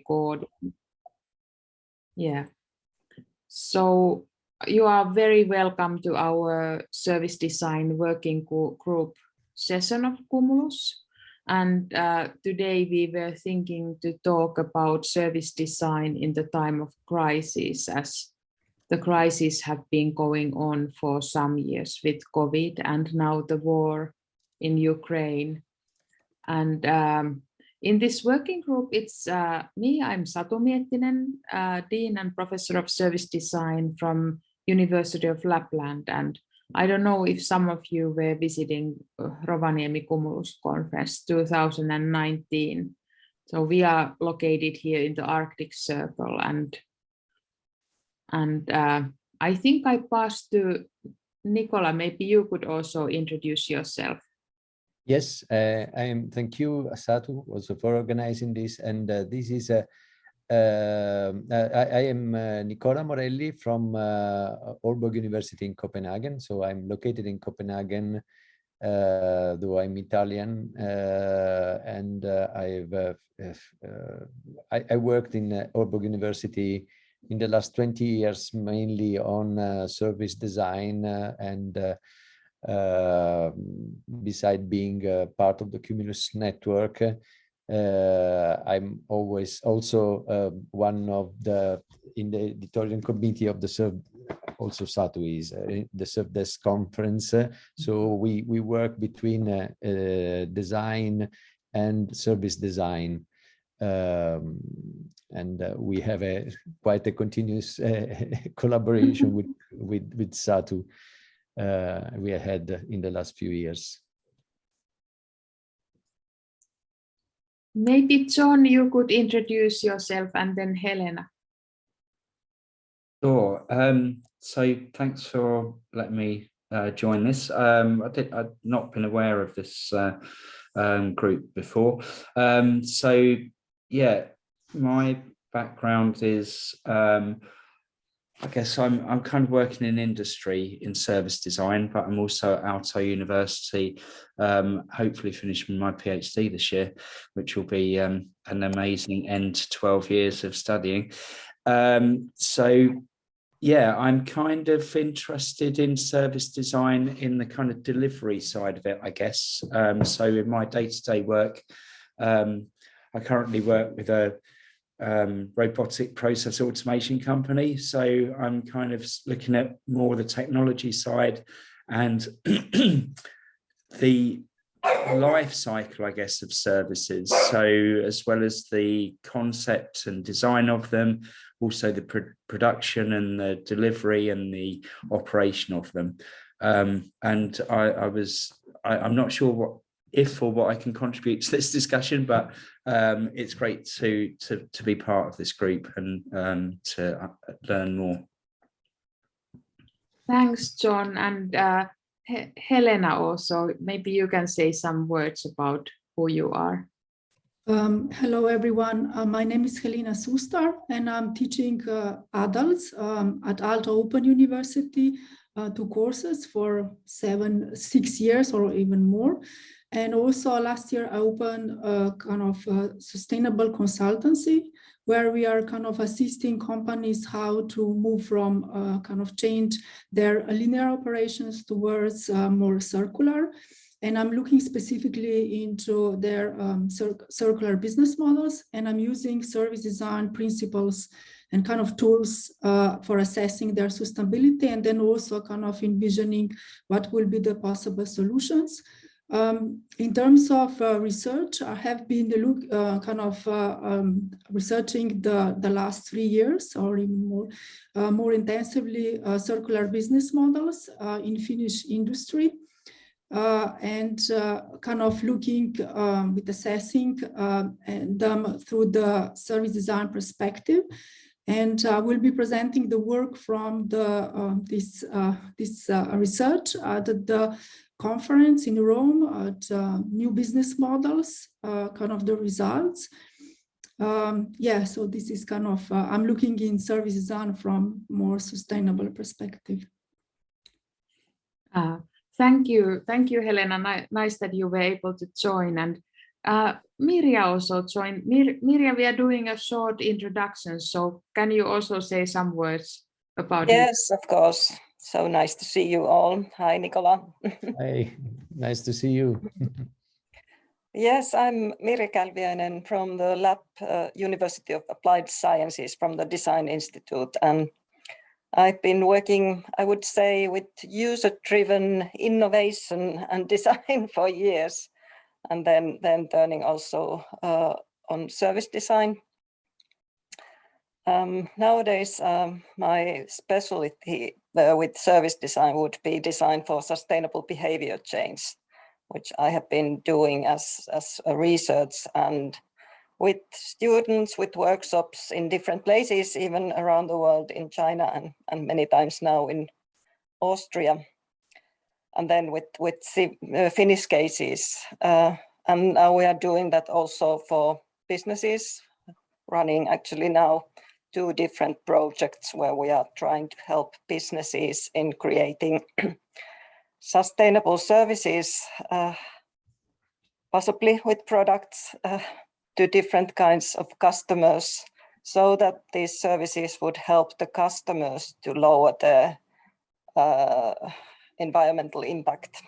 recording. Yeah. So you are very welcome to our service design working group session of Cumulus. And today we were thinking to talk about service design in the time of crisis, as the crises have been going on for some years with COVID and now the war in Ukraine. And in this working group, it's me, I'm Satu Miettinen, Dean and Professor of Service Design from University of Lapland. And I don't know if some of you were visiting Rovaniemi Cumulus Conference 2019. So we are located here in the Arctic Circle. And I think I passed to Nicola. Maybe you could also introduce yourself. Yes, thank you, Satu, also for organizing this. And this is I am Nicola Morelli from Aalborg University in Copenhagen. So I'm located in Copenhagen, though I'm Italian, and I worked in Aalborg University in the last 20 years, mainly on service design and beside being part of the Cumulus network, I'm always also one of in the editorial committee of the also Satu is the Serve Desk conference. So we work between design and service design. And we have quite a continuous collaboration with Satu. We had in the last few years. Maybe John, you could introduce yourself, and then Helena. Sure. So thanks for letting me join this. I'd not been aware of this group before. So yeah, my background is I guess I'm kind of working in industry in service design, but I'm also at Aalto University, hopefully finishing my PhD this year, which will be an amazing end to 12 years of studying. So yeah, I'm kind of interested in service design in the kind of delivery side of it, I guess. So in my day-to-day work, I currently work with a robotic process automation company. So I'm kind of looking at more the technology side and the life cycle, I guess, of services. So as well as the concept and design of them, also the production and the delivery and the operation of them. And I'm not sure what I can contribute to this discussion, but it's great to be part of this group and to learn more. Thanks, John. And Helena also, maybe you can say some words about who you are. Hello, everyone. My name is Helena Sustar, and I'm teaching adults at Aalto Open University, 2 courses for 6 years or even more. And also last year I opened a kind of sustainable consultancy where we are kind of assisting companies how to move from kind of change their linear operations towards more circular. And I'm looking specifically into their circular business models, and I'm using service design principles and kind of tools for assessing their sustainability, and then also kind of envisioning what will be the possible solutions. In terms of research, I have been researching the last 3 years or even more intensively circular business models in Finnish industry. And kind of looking with assessing them through the service design perspective. And we'll be presenting the work from this research at the conference in Rome at New Business Models, kind of the results. Yeah, so this is kind of, I'm looking in service design from more sustainable perspective. Thank you, Helena. Nice that you were able to join. And Mirja also joined. Mirja, we are doing a short introduction, so can you also say some words about it? Yes, of course. So nice to see you all. Hi, Nicola. Hey, nice to see you. Yes, I'm Mirja Kälviäinen from the lab, University of Applied Sciences, from the Design Institute. And I've been working, I would say, with user-driven innovation and design for years, and then turning also on service design. Nowadays, my specialty with service design would be design for sustainable behavior change, which I have been doing as a research and with students, with workshops in different places, even around the world, in China and many times now in Austria. And then with Finnish cases. And now we are doing that also for businesses, running actually now 2 different projects where we are trying to help businesses in creating sustainable services, possibly with products to different kinds of customers, so that these services would help the customers to lower their environmental impact.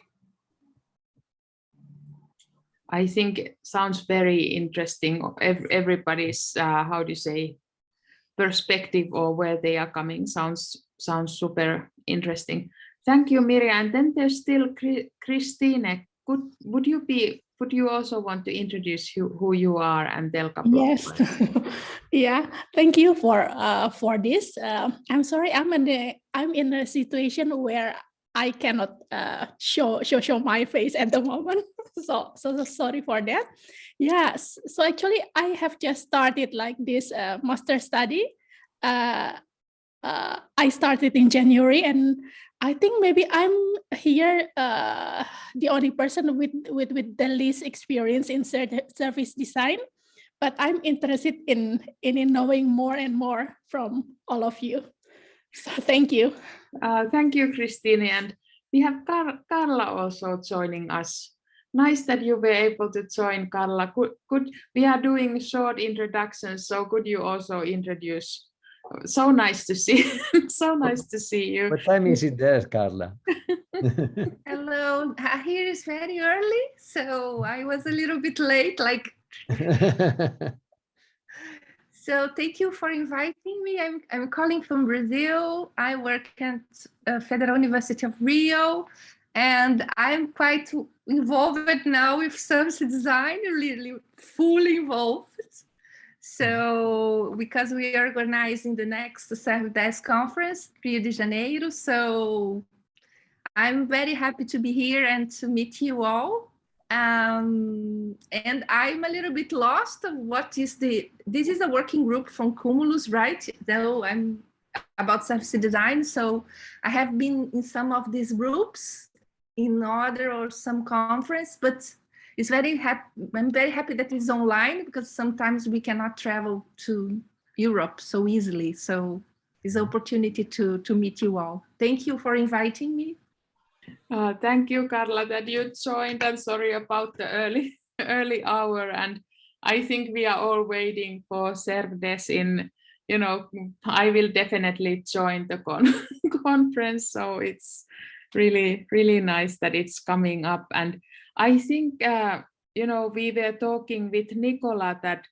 I think it sounds very interesting. Everybody's, how do you say, perspective or where they are coming sounds super interesting. Thank you, Mirja. And then there's still Christine. Would you also want to introduce who you are and tell a couple of Yes. words? Yeah, thank you for this. I'm sorry, I'm in a situation where I cannot show my face at the moment. So sorry for that. Yes. So actually, I have just started like this master study. I started in January, and I think maybe I'm here the only person with the least experience in service design. But I'm interested in knowing more and more from all of you. So thank you. Thank you, Christine. And we have Carla also joining us. Nice that you were able to join, Carla. We are doing short introductions, so could you also introduce? So nice to see. So nice to see you. What time is it there, Carla? Hello, here is very early, so I was a little bit late. So thank you for inviting me. I'm calling from Brazil. I work at Federal University of Rio, and I'm quite involved now with service design, really fully involved. So because we are organizing the next Service Desk Conference, Rio de Janeiro, so I'm very happy to be here and to meet you all. And I'm a little bit lost of what is this is a working group from Cumulus, right? Though I'm about service design. So I have been in some of these groups in other or some conference, but it's I'm very happy that it's online, because sometimes we cannot travel to Europe so easily. So it's an opportunity to meet you all. Thank you for inviting me. Thank you, Carla, that you joined. I'm sorry about the early hour, and I think we are all waiting for Servdes in, I will definitely join the conference. So it's really, really nice that it's coming up. And I think, we were talking with Nicola that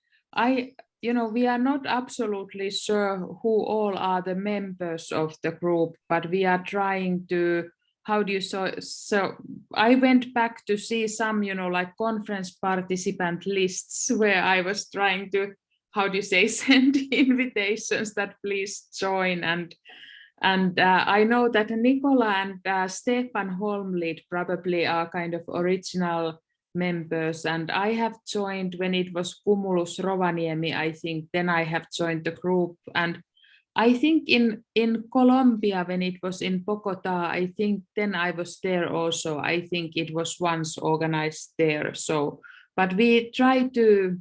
we are not absolutely sure who all are the members of the group, but we are trying to, so I went back to see some, like conference participant lists where I was trying to, send invitations that please join. And I know that Nicola and Stefan Holmlid probably are kind of original members, and I have joined when it was Cumulus Rovaniemi, I think, then I have joined the group. And I think in Colombia, when it was in Bogota, I think then I was there also. I think it was once organized there. So, but we try to,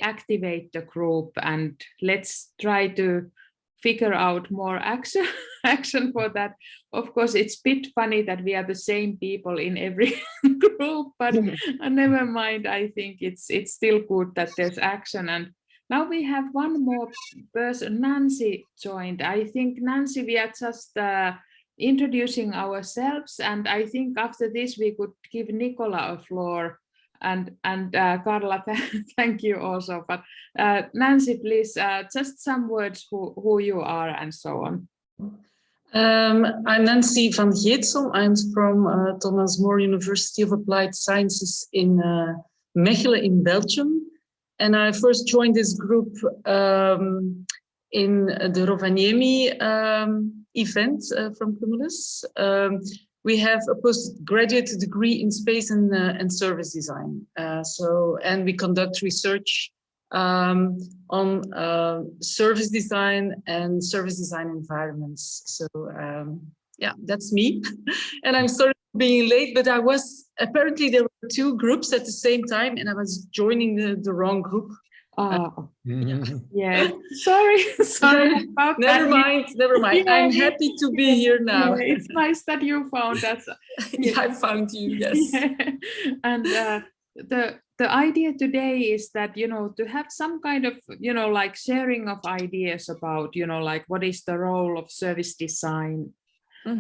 activate the group, and let's try to figure out more action for that. Of course, it's a bit funny that we are the same people in every group, but never mind. I think it's still good that there's action. And now we have one more person, Nancy joined. I think, Nancy, we are just introducing ourselves, and I think after this we could give Nicola a floor. And Carla, thank you also. But Nancy, please, just some words who you are and so on. I'm Nancy van Geetsel. I'm from Thomas More University of Applied Sciences in Mechelen in Belgium. And I first joined this group in the Rovaniemi event from Cumulus. We have a postgraduate degree in space and service design. And we conduct research on service design and service design environments. So yeah, that's me. And I'm sorry for being late, but apparently there were two groups at the same time and I was joining the wrong group. Yeah, sorry about never that. Never mind. Yeah, I'm happy to be here now. Yeah, it's nice that you found us. Yeah, I found you, yes. Yeah. And the idea today is that, to have some kind of, like sharing of ideas about, like what is the role of service design,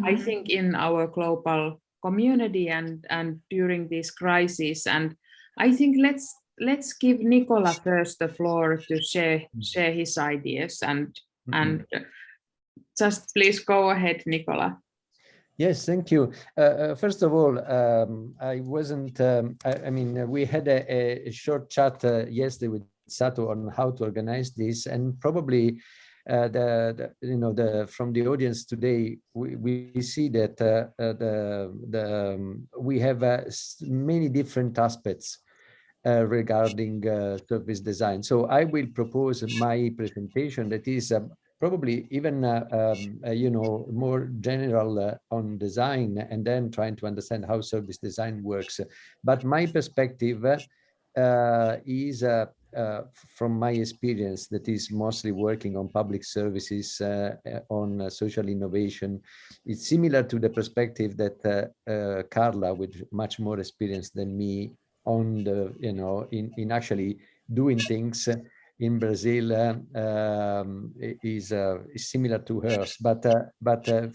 I think, in our global community and during this crisis. And I think let's give Nicola first the floor to share his ideas and just please go ahead, Nicola. Yes, thank you. First of all, I wasn't. I mean, we had a short chat yesterday with Satu on how to organize this, and probably from the audience today, we see that we have many different aspects regarding service design. So I will propose my presentation that is probably even more general on design, and then trying to understand how service design works. But my perspective is from my experience, that is mostly working on public services, on social innovation. It's similar to the perspective that Carla, with much more experience than me, on the in actually doing things in Brazil is similar to hers, but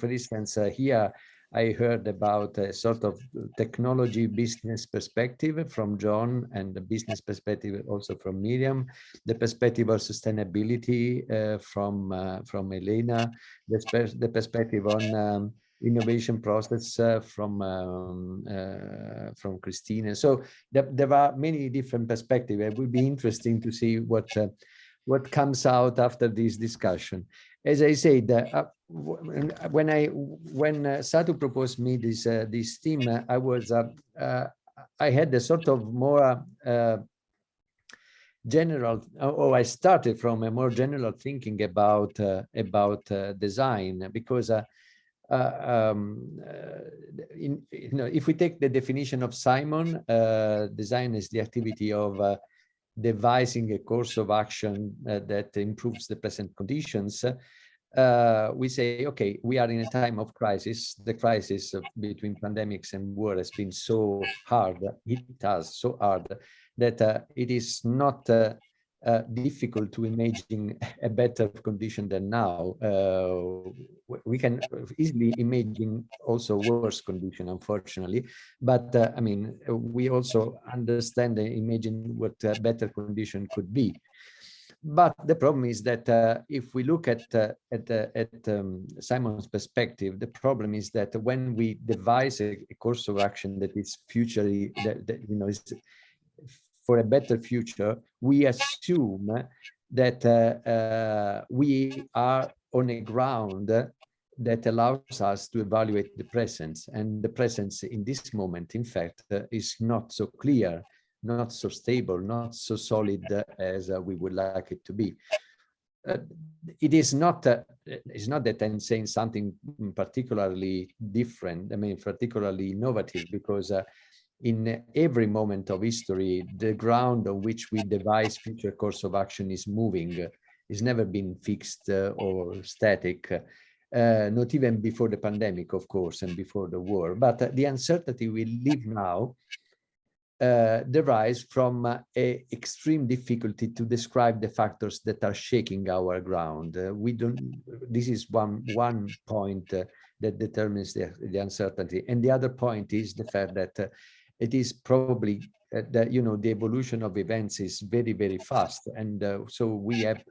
for instance, here I heard about a sort of technology business perspective from John, and the business perspective also from Miriam, the perspective of sustainability from Elena, the perspective on innovation process from Christina. So there are many different perspectives. It will be interesting to see what comes out after this discussion. As I said, when Satu proposed me this theme, I had a sort of more general, I started from a more general thinking about design, because if we take the definition of Simon, design is the activity of devising a course of action that improves the present conditions. We say, okay, we are in a time of crisis. The crisis between pandemics and war has been so hard, hit us so hard, that it is not difficult to imagine a better condition than now. We can easily imagine also worse condition, unfortunately, but I mean, we also understand and imagine what a better condition could be. But the problem is that if we look at Simon's perspective, the problem is that when we devise a course of action that is futurely, is for a better future, we assume that we are on a ground that allows us to evaluate the presence, and the presence in this moment, in fact, is not so clear, not so stable, not so solid as we would like it to be. It is not it's not that I'm saying something particularly different, I mean, particularly innovative, because in every moment of history, the ground on which we devise future course of action is moving. it's never been fixed or static, not even before the pandemic, of course, and before the war. But the uncertainty we live now derives from a extreme difficulty to describe the factors that are shaking our ground. This is one point that determines the uncertainty. And the other point is the fact that it is probably that, you know, the evolution of events is very, very fast. And so we have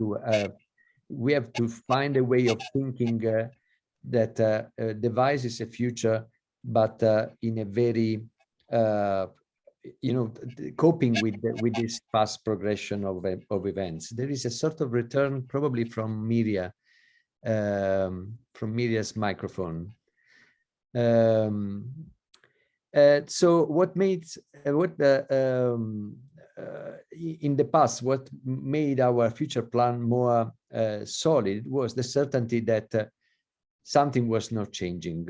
to find a way of thinking that devises a future, but in a very, you know, coping with this fast progression of events. There is a sort of return probably from Miria's microphone. So what made in the past, what made our future plan more solid was the certainty that something was not changing.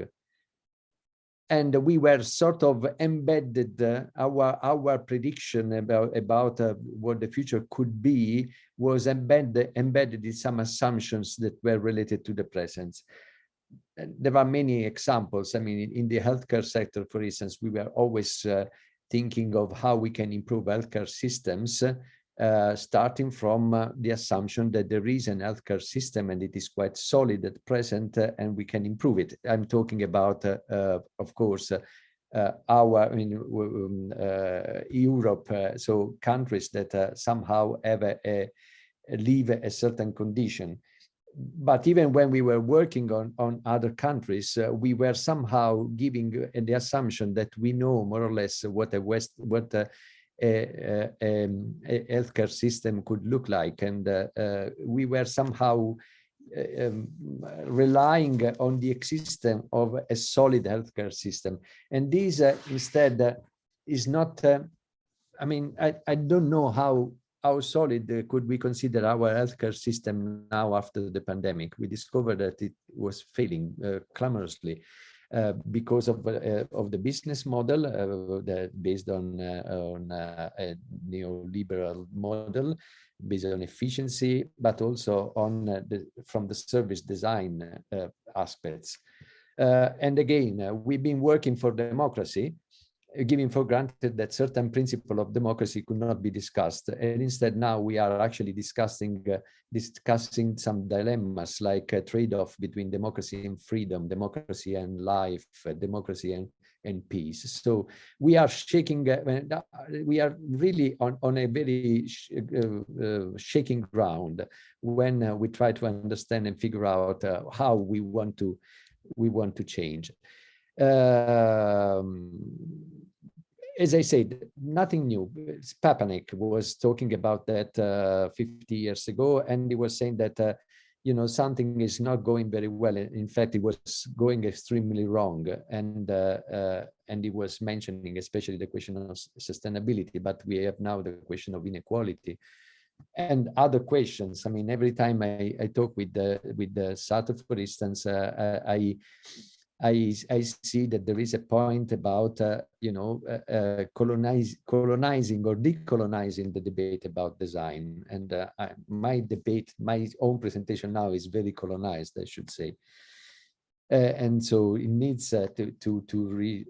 And we were sort of embedded, our prediction about what the future could be was embedded in some assumptions that were related to the present. And there are many examples. I mean, in the healthcare sector, for instance, we were always thinking of how we can improve healthcare systems, starting from the assumption that there is an healthcare system and it is quite solid at present and we can improve it. I'm talking about, of course, Europe, so countries that somehow have live a certain condition. But even when we were working on other countries, we were somehow giving the assumption that we know more or less what a healthcare system could look like, and we were somehow relying on the existence of a solid healthcare system. And this instead is not. I mean, I don't know how solid could we consider our healthcare system now after the pandemic. We discovered that it was failing clamorously. Because of the business model that based on a neoliberal model based on efficiency, but also on from the service design aspects. And again, we've been working for democracy, giving for granted that certain principle of democracy could not be discussed, and instead now we are actually discussing some dilemmas like a trade-off between democracy and freedom, democracy and life, democracy and peace. So we are shaking. We are really on a very shaking ground when we try to understand and figure out how we want to change. As I said, nothing new. Papanek was talking about that 50 years ago, and he was saying that you know, something is not going very well. In fact, it was going extremely wrong, and he was mentioning especially the question of sustainability. But we have now the question of inequality and other questions. I mean, every time I talk with the Satu, for instance, I see that there is a point about you know, colonizing or decolonizing the debate about design, and my own presentation now is very colonized, I should say, and so it needs to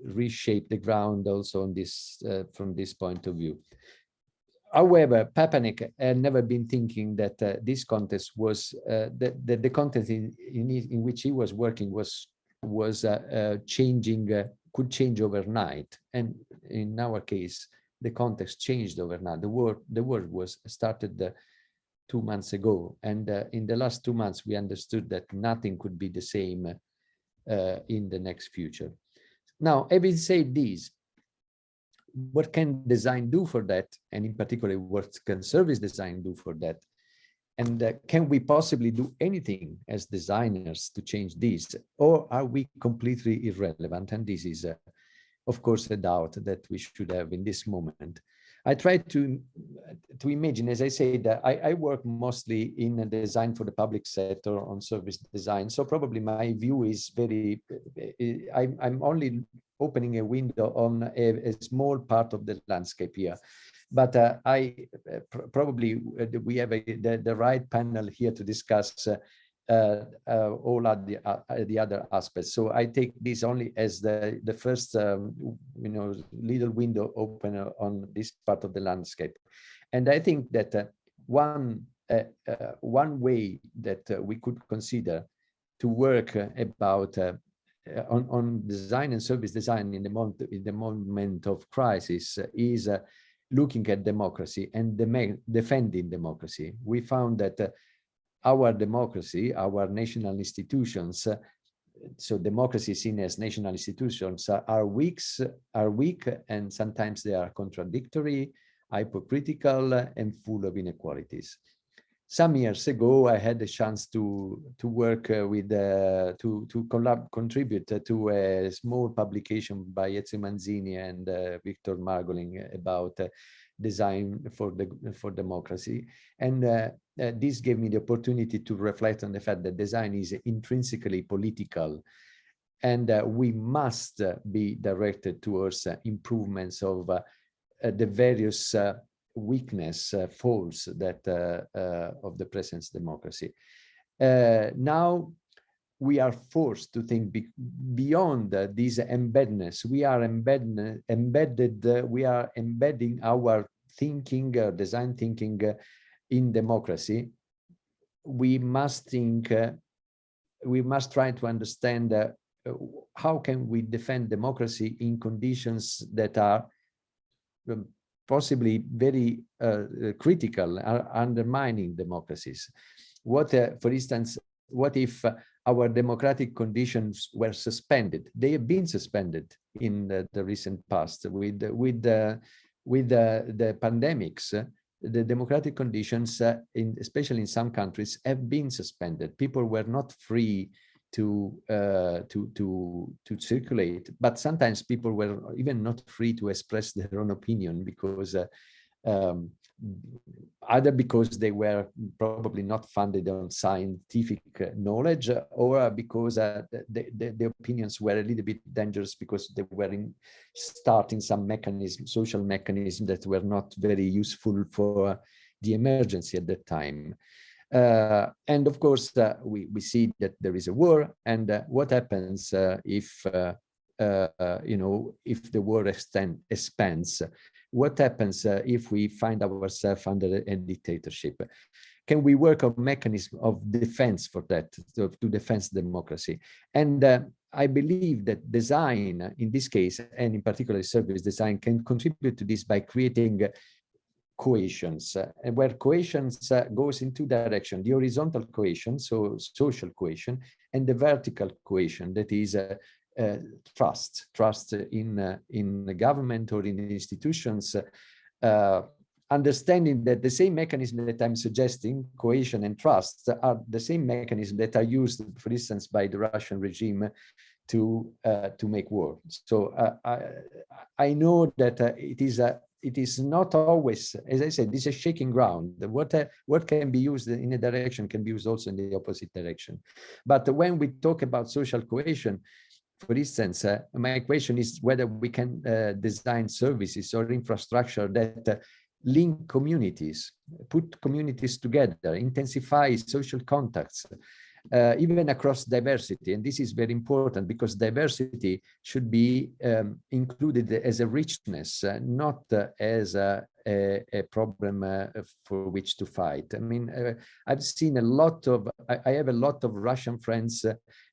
reshape the ground also on this from this point of view. However, Papanek had never been thinking that this context was the context in which he was working was changing, could change overnight. And in our case, the context changed overnight. The world was started 2 months ago, and in the last 2 months we understood that nothing could be the same in the next future. Now, having said this, what can design do for that, and in particular what can service design do for that? And can we possibly do anything as designers to change this, or are we completely irrelevant? And this is, of course, a doubt that we should have in this moment. I try to imagine, as I said, I work mostly in design for the public sector on service design. So probably my view is very, I'm only opening a window on a small part of the landscape here. But probably we have the right panel here to discuss all the other aspects. So I take this only as the first, little window open on this part of the landscape. And I think that one way that we could consider to work about on design and service design in the moment of crisis is looking at democracy and defending democracy. We found that our democracy, our national institutions, so democracy seen as national institutions are weak, and sometimes they are contradictory, hypocritical, and full of inequalities. Some years ago, I had the chance to work with, contribute to a small publication by Ezio Manzini and Victor Margolin about design for democracy. And this gave me the opportunity to reflect on the fact that design is intrinsically political, and we must be directed towards improvements of the various weakness, faults that of the present democracy. Now we are forced to think beyond this embeddedness. We are we are embedding our thinking, design thinking in democracy. We must think, we must try to understand how can we defend democracy in conditions that are possibly very critical, are undermining democracies. What, for instance, what if our democratic conditions were suspended? They have been suspended in the recent past with the pandemics. The democratic conditions, especially in some countries, have been suspended. People were not free to circulate, but sometimes people were even not free to express their own opinion because either because they were probably not founded on scientific knowledge, or because the opinions were a little bit dangerous because they were starting some mechanism, social mechanism that were not very useful for the emergency at that time. And of course, we see that there is a war, and what happens if if the war expands? What happens if we find ourselves under a dictatorship? Can we work on mechanism of defense for that, to defend democracy? And I believe that design, in this case, and in particular service design, can contribute to this by creating cohesions, and where cohesions goes in two directions: the horizontal cohesion, so social cohesion, and the vertical cohesion, that is trust in the government or in institutions, understanding that the same mechanism that I'm suggesting, cohesion and trust, are the same mechanism that are used, for instance, by the Russian regime to make war. So I know that it is not always, as I said, this is a shaking ground. What can be used in a direction can be used also in the opposite direction. But when we talk about social cohesion, for instance, my question is whether we can design services or infrastructure that link communities, put communities together, intensify social contacts, even across diversity. And this is very important because diversity should be included as a richness, not as a problem for which to fight. I mean, I've seen a lot of, I have a lot of Russian friends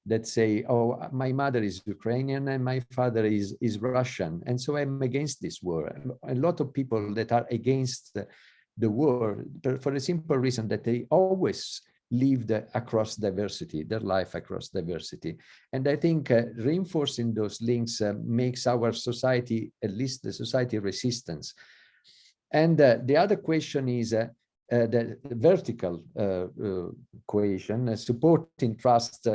that say, oh, my mother is Ukrainian and my father is Russian, and so I'm against this war. A lot of people that are against the war for the simple reason that they always lived across diversity, their life across diversity. And I think reinforcing those links makes our society, at least the society, resistance. And the other question is the vertical cohesion, supporting trust,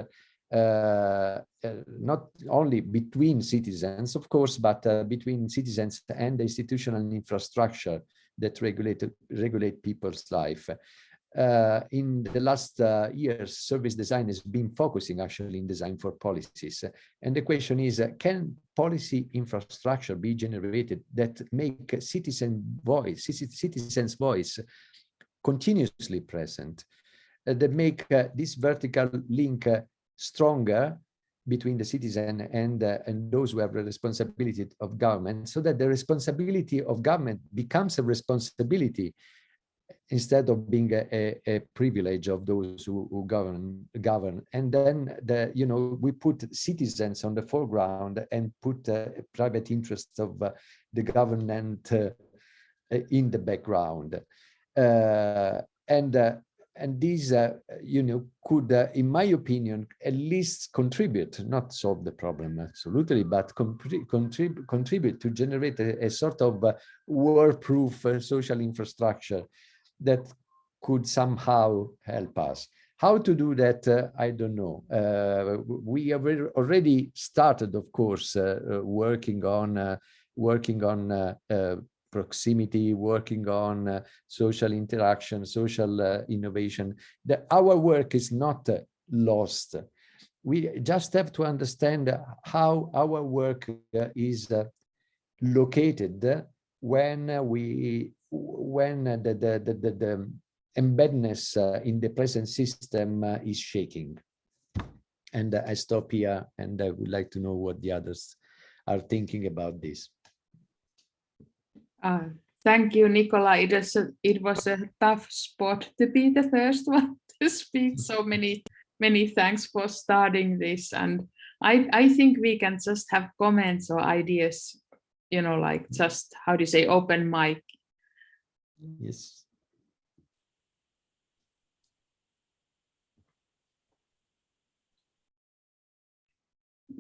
not only between citizens, of course, but between citizens and the institutional infrastructure that regulate people's life. in the last years, service design has been focusing actually in design for policies. And the question is, can policy infrastructure be generated that make citizens' voice continuously present, that make this vertical link stronger between the citizen and those who have the responsibility of government, so that the responsibility of government becomes a responsibility instead of being a privilege of those who govern. And then we put citizens on the foreground and put private interests of the government in the background. And these, could, in my opinion, at least contribute, not solve the problem absolutely, but contribute to generate a sort of war-proof social infrastructure that could somehow help us. How to do that, I don't know. We have already started, of course, working on proximity, working on social interaction, social innovation. Our work is not lost. We just have to understand how our work is located when the embeddedness in the present system is shaking. And I stop here, and I would like to know what the others are thinking about this. Thank you, Nicola. It was a tough spot to be the first one to speak. So many thanks for starting this. And I think we can just have comments or ideas, like just, how do you say, open mic. Yes.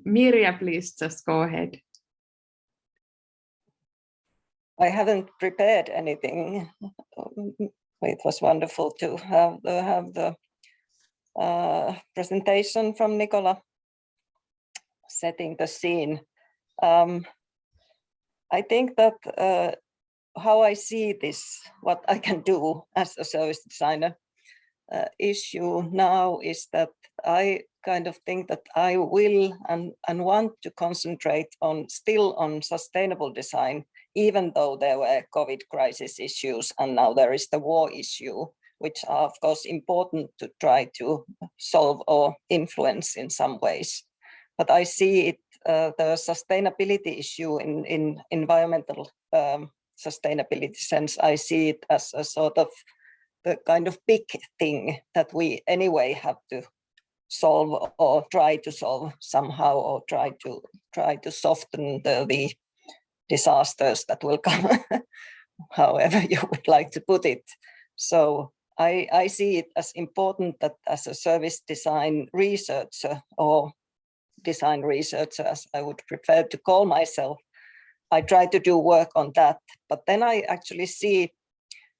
Mirja, please just go ahead. I haven't prepared anything. It was wonderful to have the presentation from Nicola, setting the scene. I think that how I see this, what I can do as a service designer issue now is that I kind of think that I will and want to concentrate still on sustainable design, even though there were COVID crisis issues and now there is the war issue, which are of course important to try to solve or influence in some ways. But I see it, the sustainability issue in environmental sustainability sense, I see it as a sort of the kind of big thing that we anyway have to solve or try to solve somehow, or try to soften the disasters that will come, however you would like to put it. So I see it as important that as a service design researcher, or design researcher as I would prefer to call myself, I try to do work on that. But then I actually see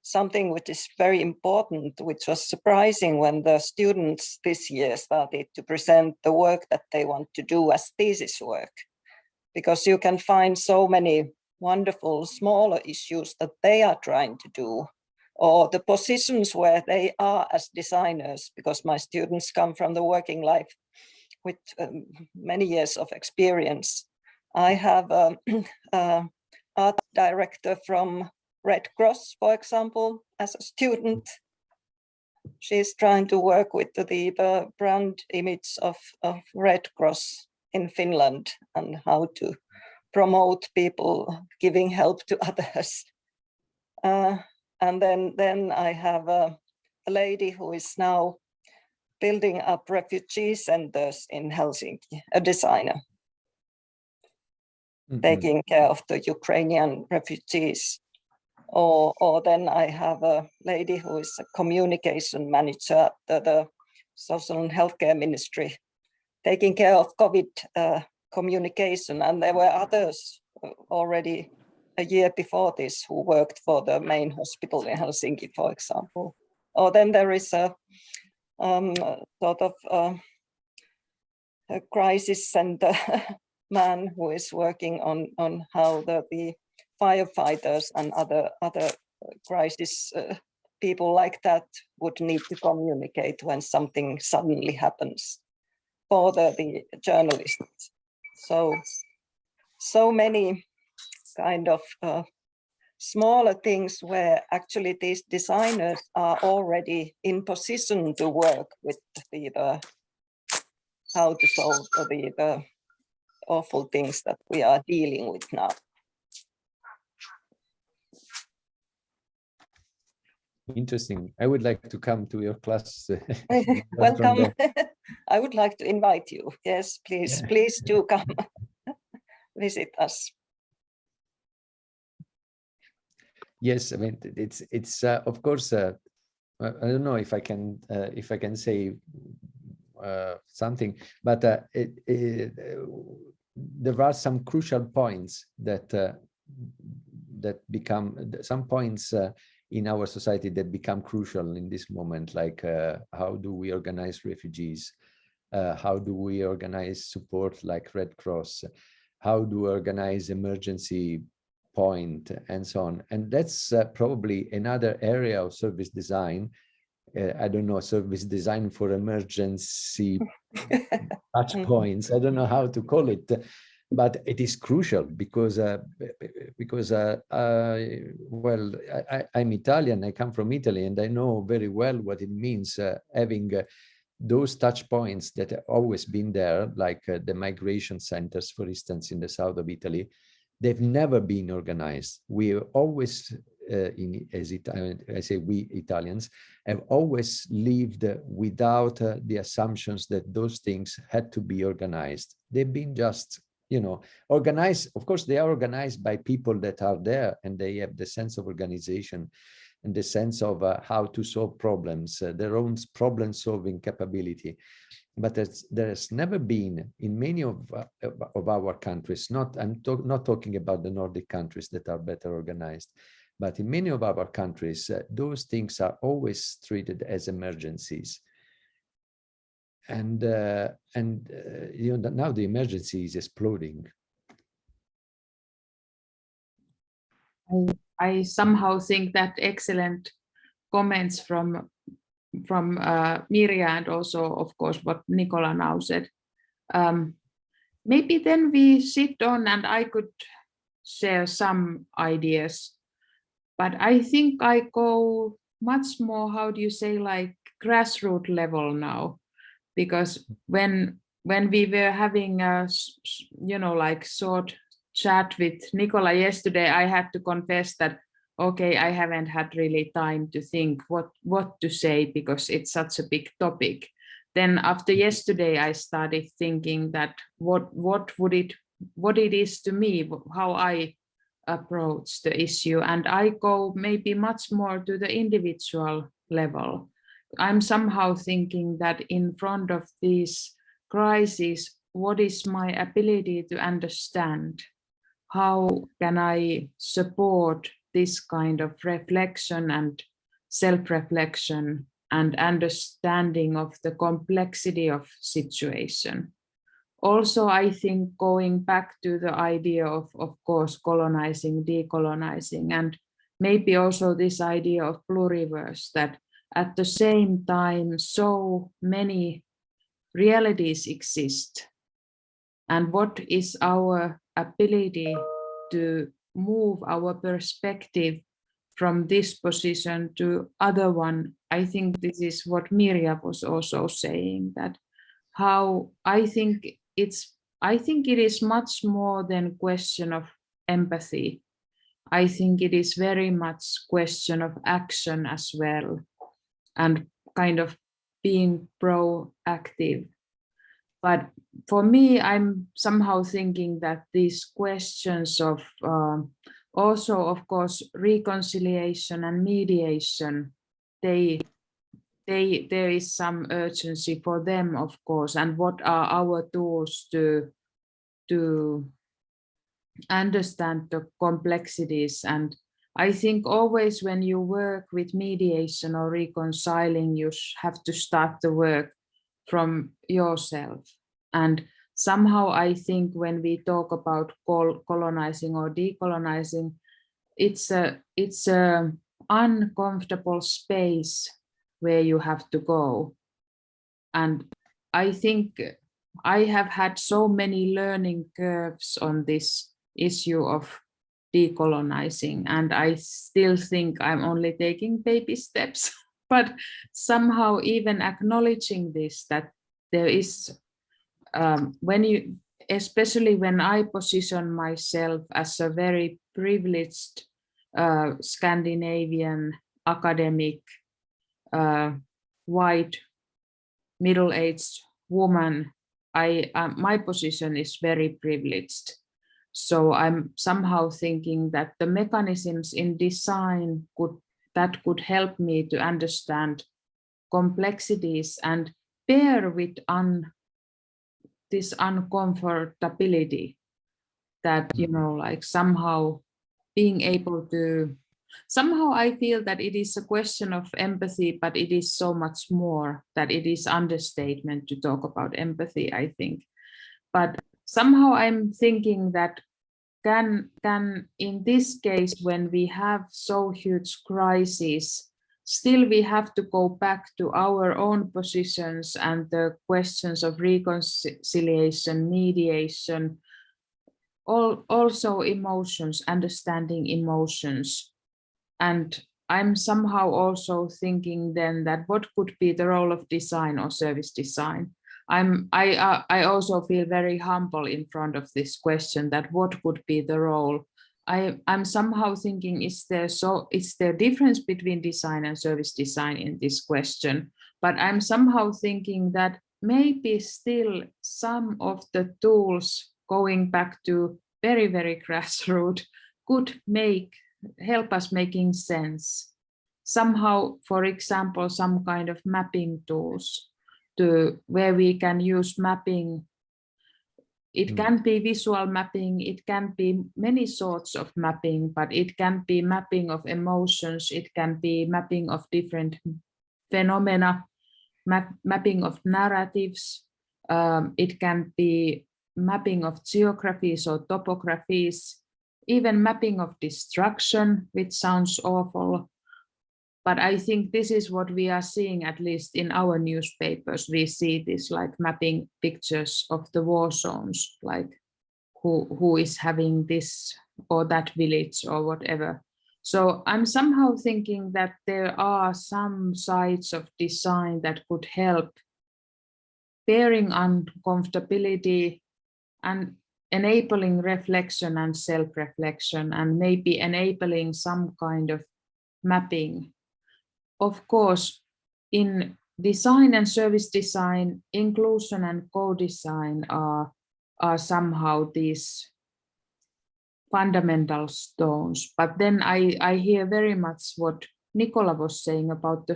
something which is very important, which was surprising when the students this year started to present the work that they want to do as thesis work, because you can find so many wonderful smaller issues that they are trying to do, or the positions where they are as designers, because my students come from the working life with many years of experience. I have an art director from Red Cross, for example, as a student. She's trying to work with the brand image of Red Cross in Finland and how to promote people giving help to others. And then I have a lady who is now building up refugee centers in Helsinki, a designer, taking care of the Ukrainian refugees. Or then I have a lady who is a communication manager at the Social and Healthcare Ministry, taking care of COVID communication. And there were others already a year before this who worked for the main hospital in Helsinki, for example. Or then there is a sort of a crisis center man who is working on how the firefighters and other crisis people like that would need to communicate when something suddenly happens for the journalists. So many kind of smaller things where actually these designers are already in position to work with how to solve the awful things that we are dealing with now. Interesting. I would like to come to your class. Welcome. I would like to invite you. Yes, please, Yeah. please do come visit us. Yes, I mean it's of course. I don't know if I can say something, but there are some crucial points that become some points in our society that become crucial in this moment, like how do we organize refugees, how do we organize support like Red Cross, how do we organize emergency point, and so on. And that's probably another area of service design. I don't know, service design for emergency touch points. I don't know how to call it, but it is crucial because well, I'm Italian. I come from Italy, and I know very well what it means having those touch points that have always been there, like the migration centers, for instance, in the south of Italy. They've never been organized. We always, I say we Italians, have always lived without the assumptions that those things had to be organized. They've been just, organized. Of course, they are organized by people that are there, and they have the sense of organization and the sense of how to solve problems, their own problem-solving capability. But there has never been in many of our countries, I'm not talking about the Nordic countries that are better organized, but in many of our countries, those things are always treated as emergencies. And now the emergency is exploding. I somehow think that excellent comments from Mirja, and also, of course, what Nicola now said. Maybe then we sit on, and I could share some ideas, but I think I go much more, how do you say, like grassroots level now, because when we were having a, like short chat with Nicola yesterday, I had to confess that okay, I haven't had really time to think what to say because it's such a big topic. Then after yesterday, I started thinking that what it is to me, how I approach the issue, and I go maybe much more to the individual level. I'm somehow thinking that in front of these crises, what is my ability to understand? How can I support this kind of reflection and self-reflection and understanding of the complexity of situation? Also, I think going back to the idea of course, colonizing, decolonizing, and maybe also this idea of pluriverse, that at the same time, so many realities exist. And what is our ability to move our perspective from this position to other one? I think this is what Mirja was also saying, that how I think it is much more than question of empathy. I think it is very much question of action as well, and kind of being proactive. But for me, I'm somehow thinking that these questions of also, of course, reconciliation and mediation, there is some urgency for them, of course, and what are our tools to understand the complexities. And I think always when you work with mediation or reconciling, you have to start the work from yourself. And somehow I think when we talk about colonizing or decolonizing, it's a uncomfortable space where you have to go. And I think I have had so many learning curves on this issue of decolonizing, and I still think I'm only taking baby steps. But somehow even acknowledging this, that there is, especially when I position myself as a very privileged Scandinavian academic, white, middle-aged woman, my position is very privileged. So I'm somehow thinking that the mechanisms in design that could help me to understand complexities and bear with this uncomfortability, that, you know, like somehow being able to, somehow I feel that it is a question of empathy, but it is so much more, that it is understatement to talk about empathy, I think. But somehow I'm thinking that can in this case, when we have so huge crises, still we have to go back to our own positions and the questions of reconciliation, mediation, also emotions, understanding emotions. And I'm somehow also thinking then that what could be the role of design or service design? I also feel very humble in front of this question, that what could be the role? I'm somehow thinking, is there difference between design and service design in this question? But I'm somehow thinking that maybe still some of the tools, going back to very, very grassroots, could help us making sense. Somehow, for example, some kind of mapping tools where we can use mapping. It can be visual mapping, it can be many sorts of mapping, but it can be mapping of emotions, it can be mapping of different phenomena, mapping of narratives, it can be mapping of geographies or topographies, even mapping of destruction, which sounds awful. But I think this is what we are seeing, at least in our newspapers. We see this, like mapping pictures of the war zones, like who is having this or that village or whatever. So I'm somehow thinking that there are some sides of design that could help bearing uncomfortability and enabling reflection and self-reflection, and maybe enabling some kind of mapping. Of course, in design and service design, inclusion and co-design are somehow these fundamental stones. But then I hear very much what Nicola was saying about the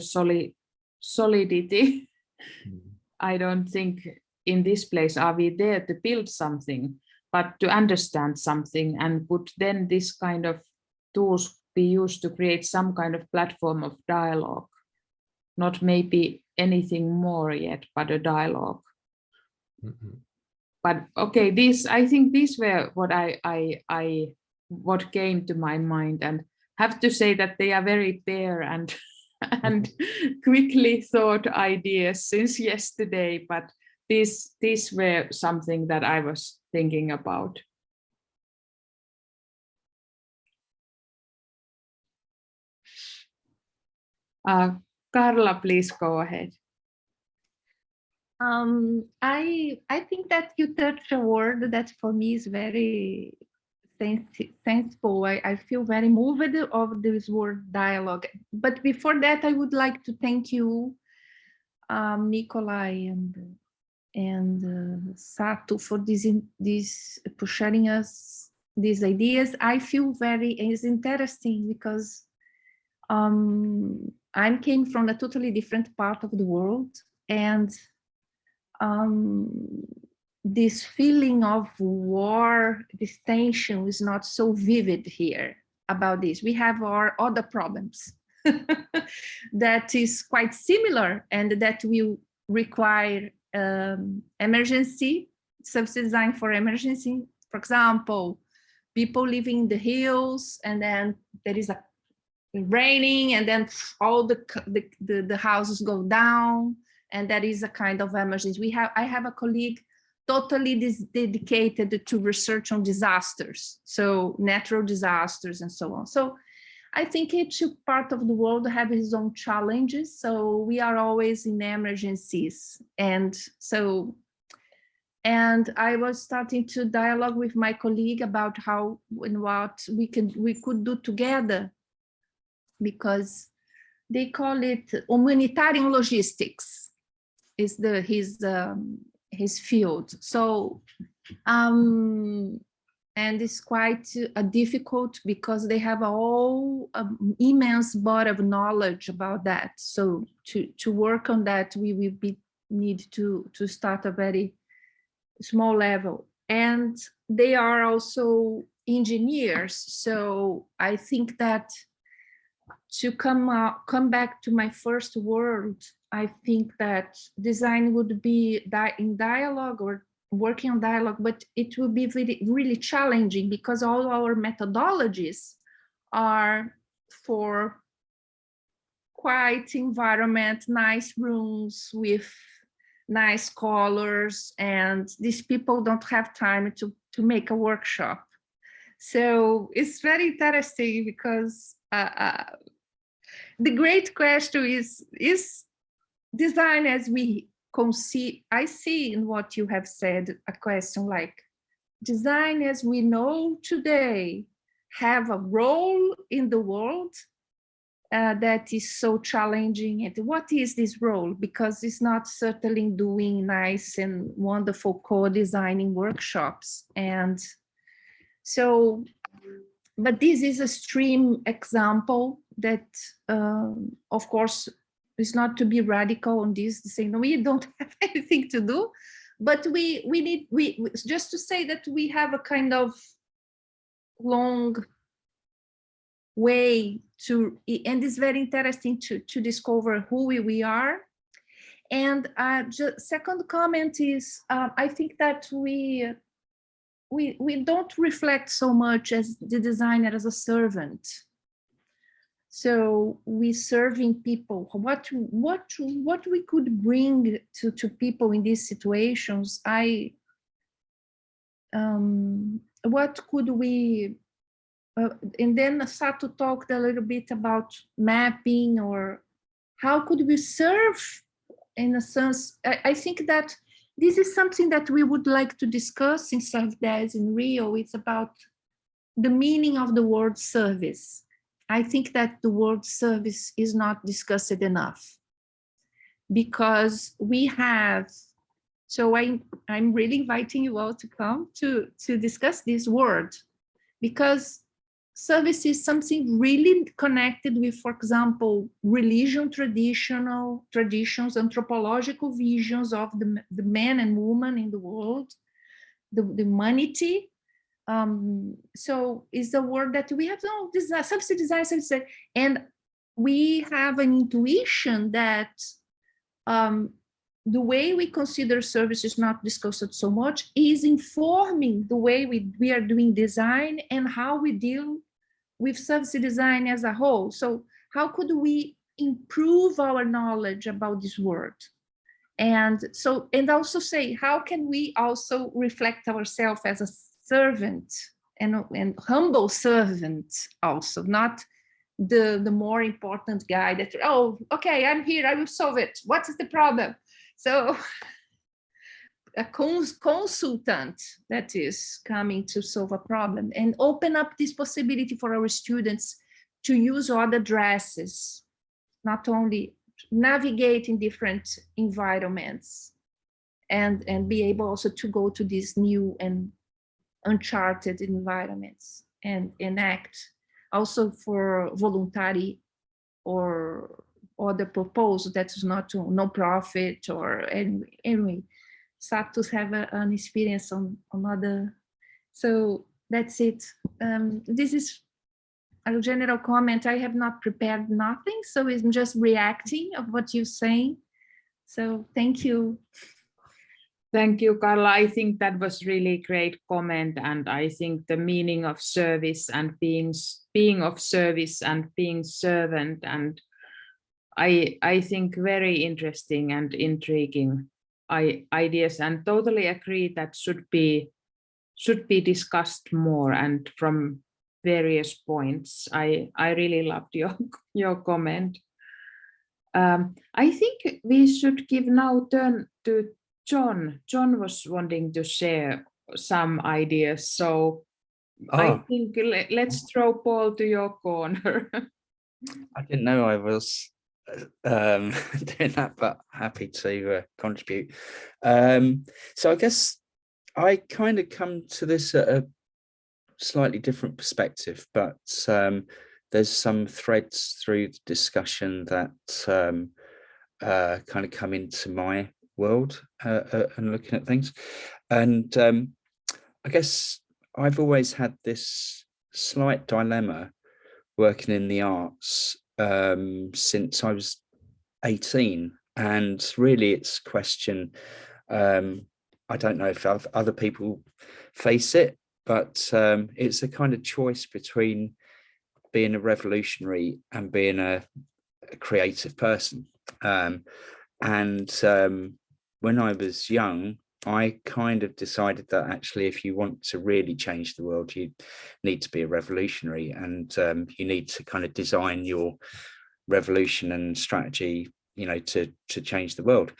solidity. I don't think in this place are we there to build something, but to understand something, and would then this kind of tools be used to create some kind of platform of dialogue, not maybe anything more yet, but a dialogue. But okay, I think these were what what came to my mind, and have to say that they are very bare and and quickly thought ideas since yesterday, but these were something that I was thinking about. Carla, please go ahead. I think that you touched a word that for me is very sensible. I feel very moved of this word dialogue. But before that, I would like to thank you, Nicola and Satu, for for sharing us these ideas. I feel it's interesting because I came from a totally different part of the world, and this feeling of war, this tension is not so vivid here about this. We have our other problems that is quite similar, and that will require emergency, service design for emergency. For example, people living in the hills, and then there is a raining, and then all the houses go down, and that is a kind of emergency. I have a colleague totally dedicated to research on disasters, so natural disasters and so on. So I think each part of the world have its own challenges. So we are always in emergencies. And I was starting to dialogue with my colleague about how and what we could do together, because they call it humanitarian logistics is his field. So and it's quite difficult because they have a whole immense body of knowledge about that. So to work on that, we will need to start a very small level. And they are also engineers. So I think that to come back to my first word, I think that design would be in dialogue or working on dialogue, but it will be really, really challenging because all our methodologies are for quiet environment, nice rooms with nice colors, and these people don't have time to make a workshop. So it's very interesting because the great question is design as we conceive. I see in what you have said a question like, design as we know today have a role in the world that is so challenging. And what is this role? Because it's not certainly doing nice and wonderful co-designing workshops. And so, but this is a extreme example that, of course, is not to be radical on this, saying no, we don't have anything to do, but we need just to say that we have a kind of long way to, and it's very interesting to discover who we are. And second comment is, I think that we don't reflect so much as the designer as a servant. So we serving people, what we could bring to people in these situations. What could we, and then Satu talked a little bit about mapping, or how could we serve in a sense. I think that this is something that we would like to discuss in ServDes in Rio. It's about the meaning of the word service. I think that the word service is not discussed enough, because we have, so I'm really inviting you all to come to discuss this word, because service is something really connected with, for example, religion, traditions, anthropological visions of the man and woman in the world, the humanity. So it's a word that we have, no, this is subsidy design, and we have an intuition that the way we consider service is not discussed so much, is informing the way we are doing design and how we deal with service design as a whole. So how could we improve our knowledge about this word? And so, and also say, how can we also reflect ourselves as a servant and humble servant also, not the more important guy that, oh, okay, I'm here, I will solve it. What is the problem? So a consultant that is coming to solve a problem, and open up this possibility for our students to use other dresses, not only navigate in different environments, and be able also to go to these new and uncharted environments and act also for voluntary or other purpose that is not to no profit or anyway. Satu have an experience on other, so that's it. This is a general comment. I have not prepared nothing, so I'm just reacting of what you're saying. So thank you. Thank you, Carla. I think that was really great comment, and I think the meaning of service and being of service and being servant, and I think very interesting and intriguing ideas, and totally agree that should be discussed more and from various points. I really loved your comment. I think we should give now turn to John. John was wanting to share some ideas, so I think let's throw Paul to your corner. I didn't know I was doing that, but happy to contribute. So I guess I kind of come to this at a slightly different perspective, but there's some threads through the discussion that kind of come into my world and looking at things. And I guess I've always had this slight dilemma working in the arts since I was 18. And really it's a question, I don't know if other people face it, but it's a kind of choice between being a revolutionary and being a creative person. When I was young, I kind of decided that actually, if you want to really change the world, you need to be a revolutionary, and you need to kind of design your revolution and strategy, you know, to change the world.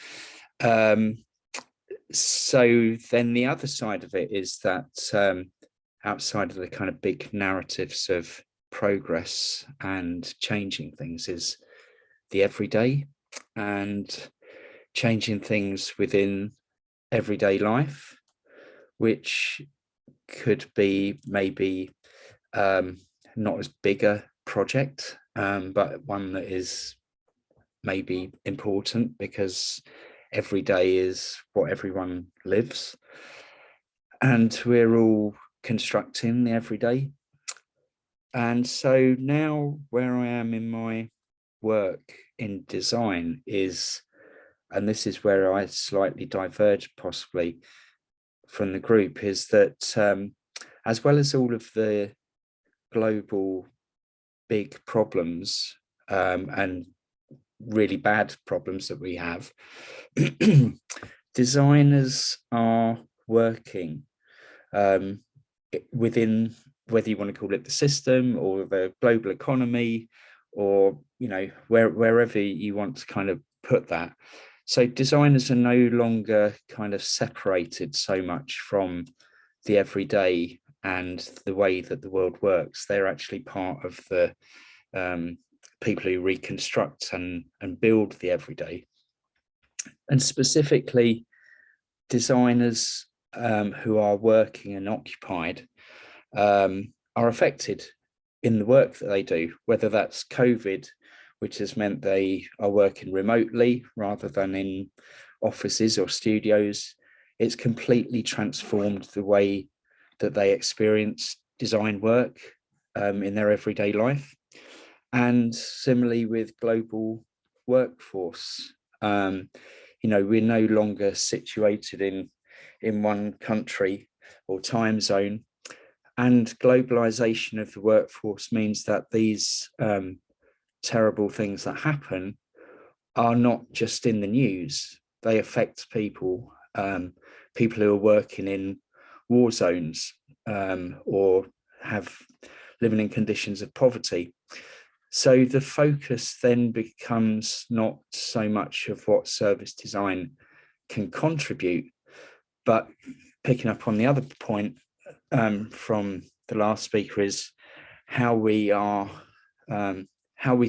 So then the other side of it is that outside of the kind of big narratives of progress and changing things is the everyday and changing things within everyday life, which could be maybe not as big a project, but one that is maybe important because every day is what everyone lives, and we're all constructing the everyday. And so now where I am in my work in design is, and this is where I slightly diverge possibly from the group, is that as well as all of the global big problems and really bad problems that we have, designers are working within, whether you want to call it the system or the global economy, or, you know, wherever you want to kind of put that. So designers are no longer kind of separated so much from the everyday and the way that the world works. They're actually part of the people who reconstruct and build the everyday. And specifically, designers who are working and occupied are affected in the work that they do, whether that's COVID, which has meant they are working remotely rather than in offices or studios. It's completely transformed the way that they experience design work in their everyday life. And similarly with global workforce, you know, we're no longer situated in one country or time zone, and globalization of the workforce means that these terrible things that happen are not just in the news. They affect people, people who are working in war zones or have living in conditions of poverty. So the focus then becomes not so much of what service design can contribute, but picking up on the other point from the last speaker is how we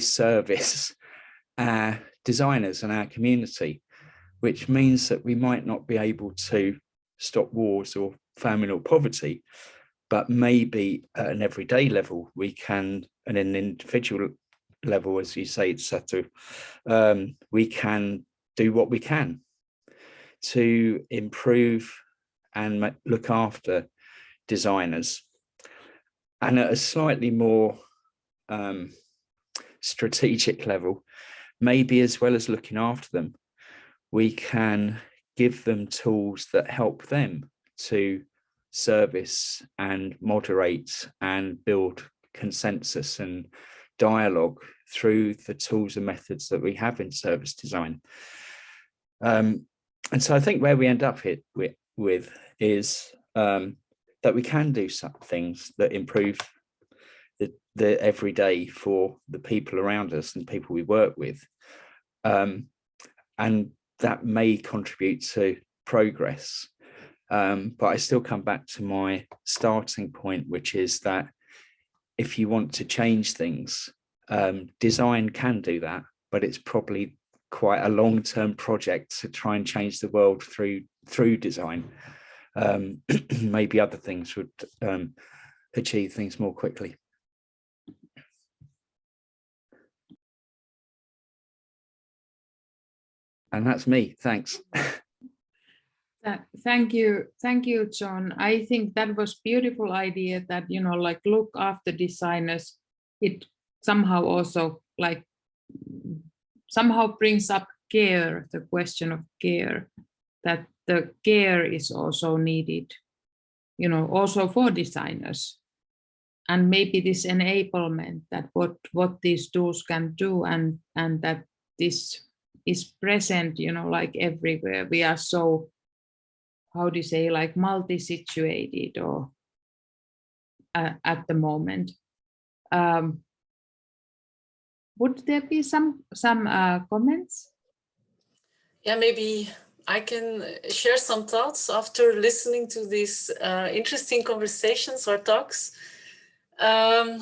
service our designers and our community, which means that we might not be able to stop wars or famine or poverty, but maybe at an everyday level we can, at an individual level, as you say, Satu, we can do what we can to improve and look after designers. And at a slightly more strategic level, maybe as well as looking after them, we can give them tools that help them to service and moderate and build consensus and dialogue through the tools and methods that we have in service design. And so I think where we end up with is that we can do some things that improve the everyday for the people around us and people we work with. And that may contribute to progress. But I still come back to my starting point, which is that if you want to change things, design can do that, but it's probably quite a long-term project to try and change the world through design. Maybe other things would achieve things more quickly. And that's me. Thanks. Thank you, John. I think that was beautiful idea that, you know, like look after designers. It somehow also like somehow brings up care, the question of care, that the care is also needed, you know, also for designers. And maybe this enablement that what these tools can do, and that this is present, you know, like everywhere. We are so, how do you say, like multi-situated or at the moment. Would there be some comments? Yeah, maybe I can share some thoughts after listening to these interesting conversations or talks. Well,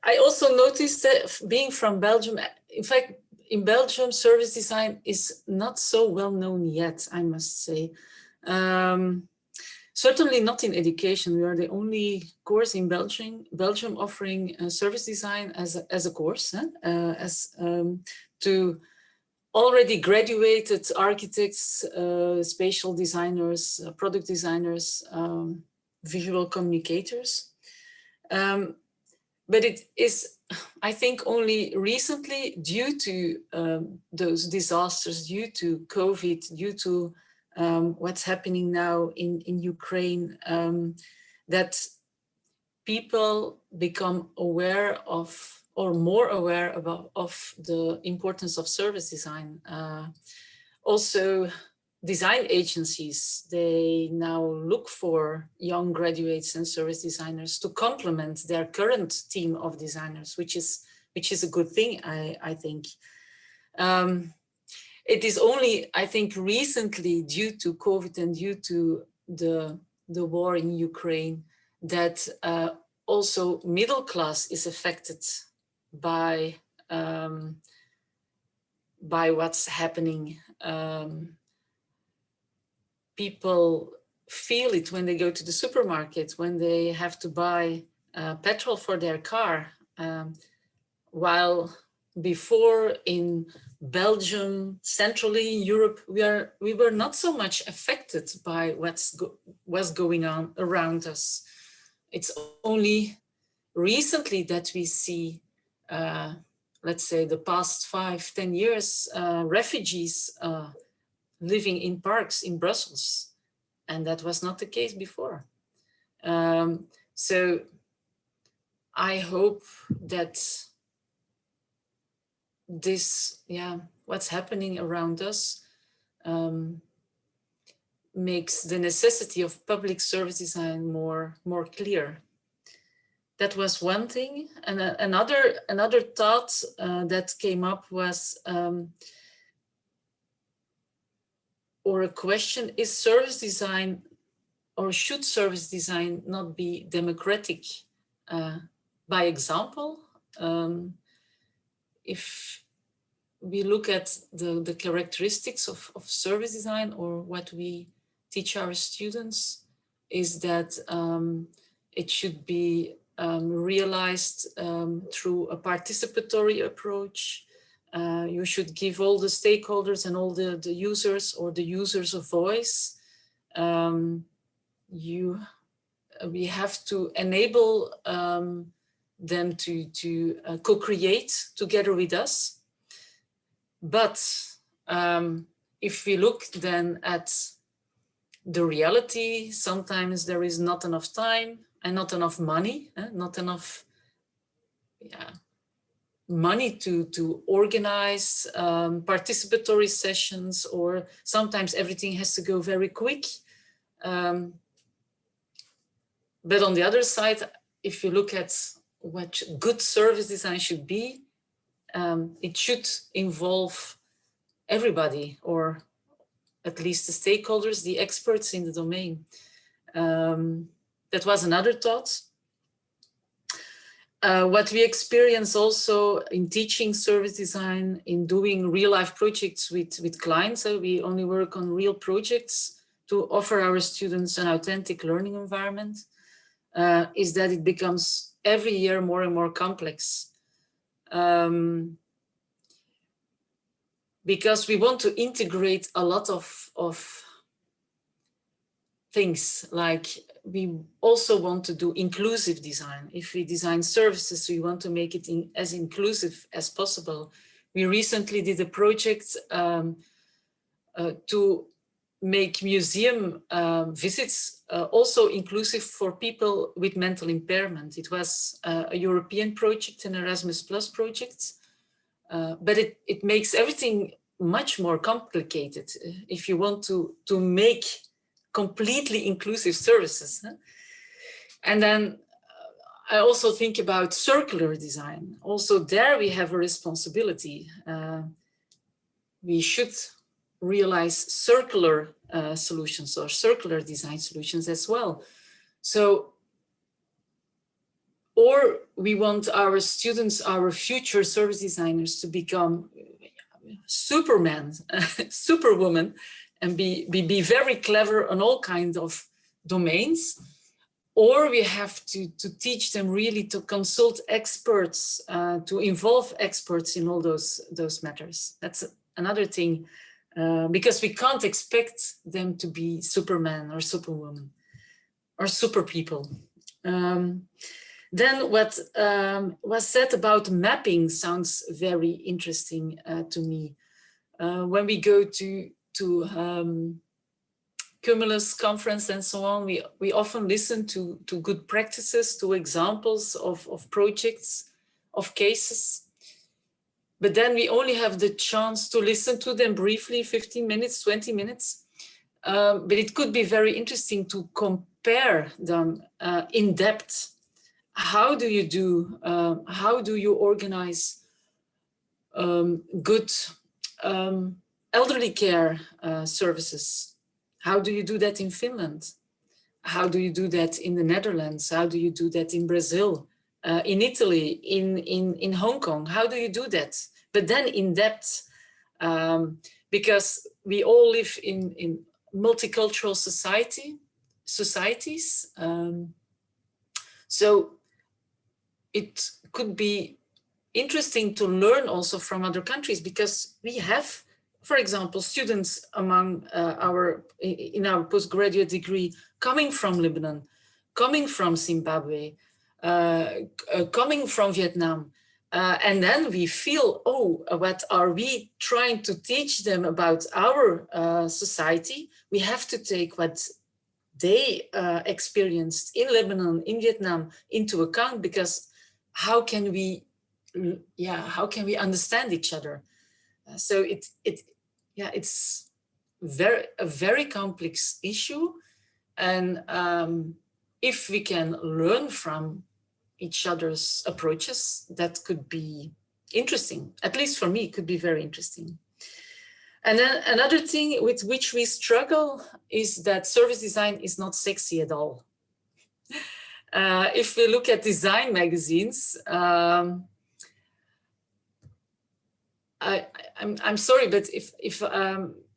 I also noticed that being from Belgium, in fact, in Belgium, service design is not so well known yet, I must say. Certainly not in education. We are the only course in Belgium offering service design as a course, to already graduated architects, spatial designers, product designers, visual communicators. But it is, I think, only recently, due to those disasters, due to COVID, due to what's happening now in Ukraine, that people become aware of, or more aware of the importance of service design. Also, design agencies, they now look for young graduates and service designers to complement their current team of designers, which is a good thing, I think. It is only, I think, recently, due to COVID and due to the war in Ukraine, that also middle class is affected by what's happening. People feel it when they go to the supermarket, when they have to buy petrol for their car. While before in Belgium, centrally in Europe, we were not so much affected by what's going on around us. It's only recently that we see, let's say, the past 5-10 years, refugees living in parks in Brussels, and that was not the case before. So I hope that this, what's happening around us makes the necessity of public service design more clear. That was one thing. And another thought that came up was, or a question, is service design, or should service design not be democratic by example? If we look at the characteristics of service design, or what we teach our students, is that it should be realized through a participatory approach. You should give all the stakeholders and all the users, or the users, a voice. We have to enable them to co-create together with us. But if we look then at the reality, sometimes there is not enough time and not enough money, not enough money to organize participatory sessions, or sometimes everything has to go very quick. But on the other side, if you look at what good service design should be, it should involve everybody, or at least the stakeholders, the experts in the domain. That was another thought. What we experience also in teaching service design, in doing real life projects with clients, so we only work on real projects to offer our students an authentic learning environment, is that it becomes every year more and more complex. Because we want to integrate a lot of things, like we also want to do inclusive design. If we design services, we want to make it as inclusive as possible. We recently did a project to make museum visits also inclusive for people with mental impairment. It was a European project, an Erasmus Plus project, but it makes everything much more complicated if you want to make completely inclusive services. And then I also think about circular design. Also there we have a responsibility. We should realize circular solutions or circular design solutions as well. So, or we want our students, our future service designers, to become Superman, Superwoman, and be very clever on all kinds of domains. Or we have to teach them really to consult experts, to involve experts in all those matters. That's another thing, because we can't expect them to be Superman or Superwoman or super people. Then what was said about mapping sounds very interesting to me. When we go to Cumulus conference and so on, we often listen to good practices, to examples of projects, of cases. But then we only have the chance to listen to them briefly, 15 minutes, 20 minutes. But it could be very interesting to compare them in depth. How do you organize good elderly care services? How do you do that in Finland? How do you do that in the Netherlands? How do you do that in Brazil, in Italy, in Hong Kong? How do you do that? But then in depth, because we all live in multicultural societies. So it could be interesting to learn also from other countries, because we have, for example, students in our postgraduate degree coming from Lebanon, coming from Zimbabwe, coming from Vietnam. And then we feel, oh, what are we trying to teach them about our society? We have to take what they experienced in Lebanon, in Vietnam, into account, because how can we understand each other? So it's a very complex issue, and if we can learn from each other's approaches, that could be interesting. At least for me, it could be very interesting. And then another thing with which we struggle is that service design is not sexy at all. If we look at design magazines, I'm sorry, but if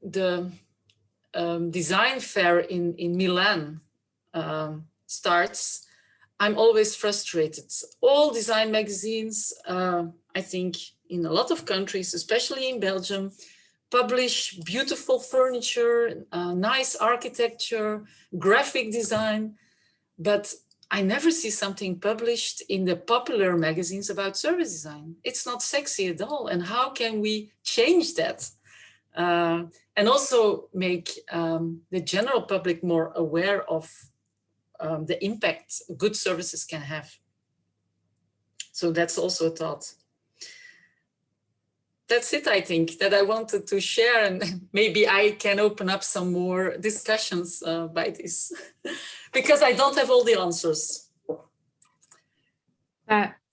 the design fair in Milan starts, I'm always frustrated. All design magazines, I think in a lot of countries, especially in Belgium, publish beautiful furniture, nice architecture, graphic design, but I never see something published in the popular magazines about service design. It's not sexy at all. And how can we change that? and also make the general public more aware of the impact good services can have. So that's also a thought. That's it, I think, that I wanted to share, and maybe I can open up some more discussions by this, because I don't have all the answers.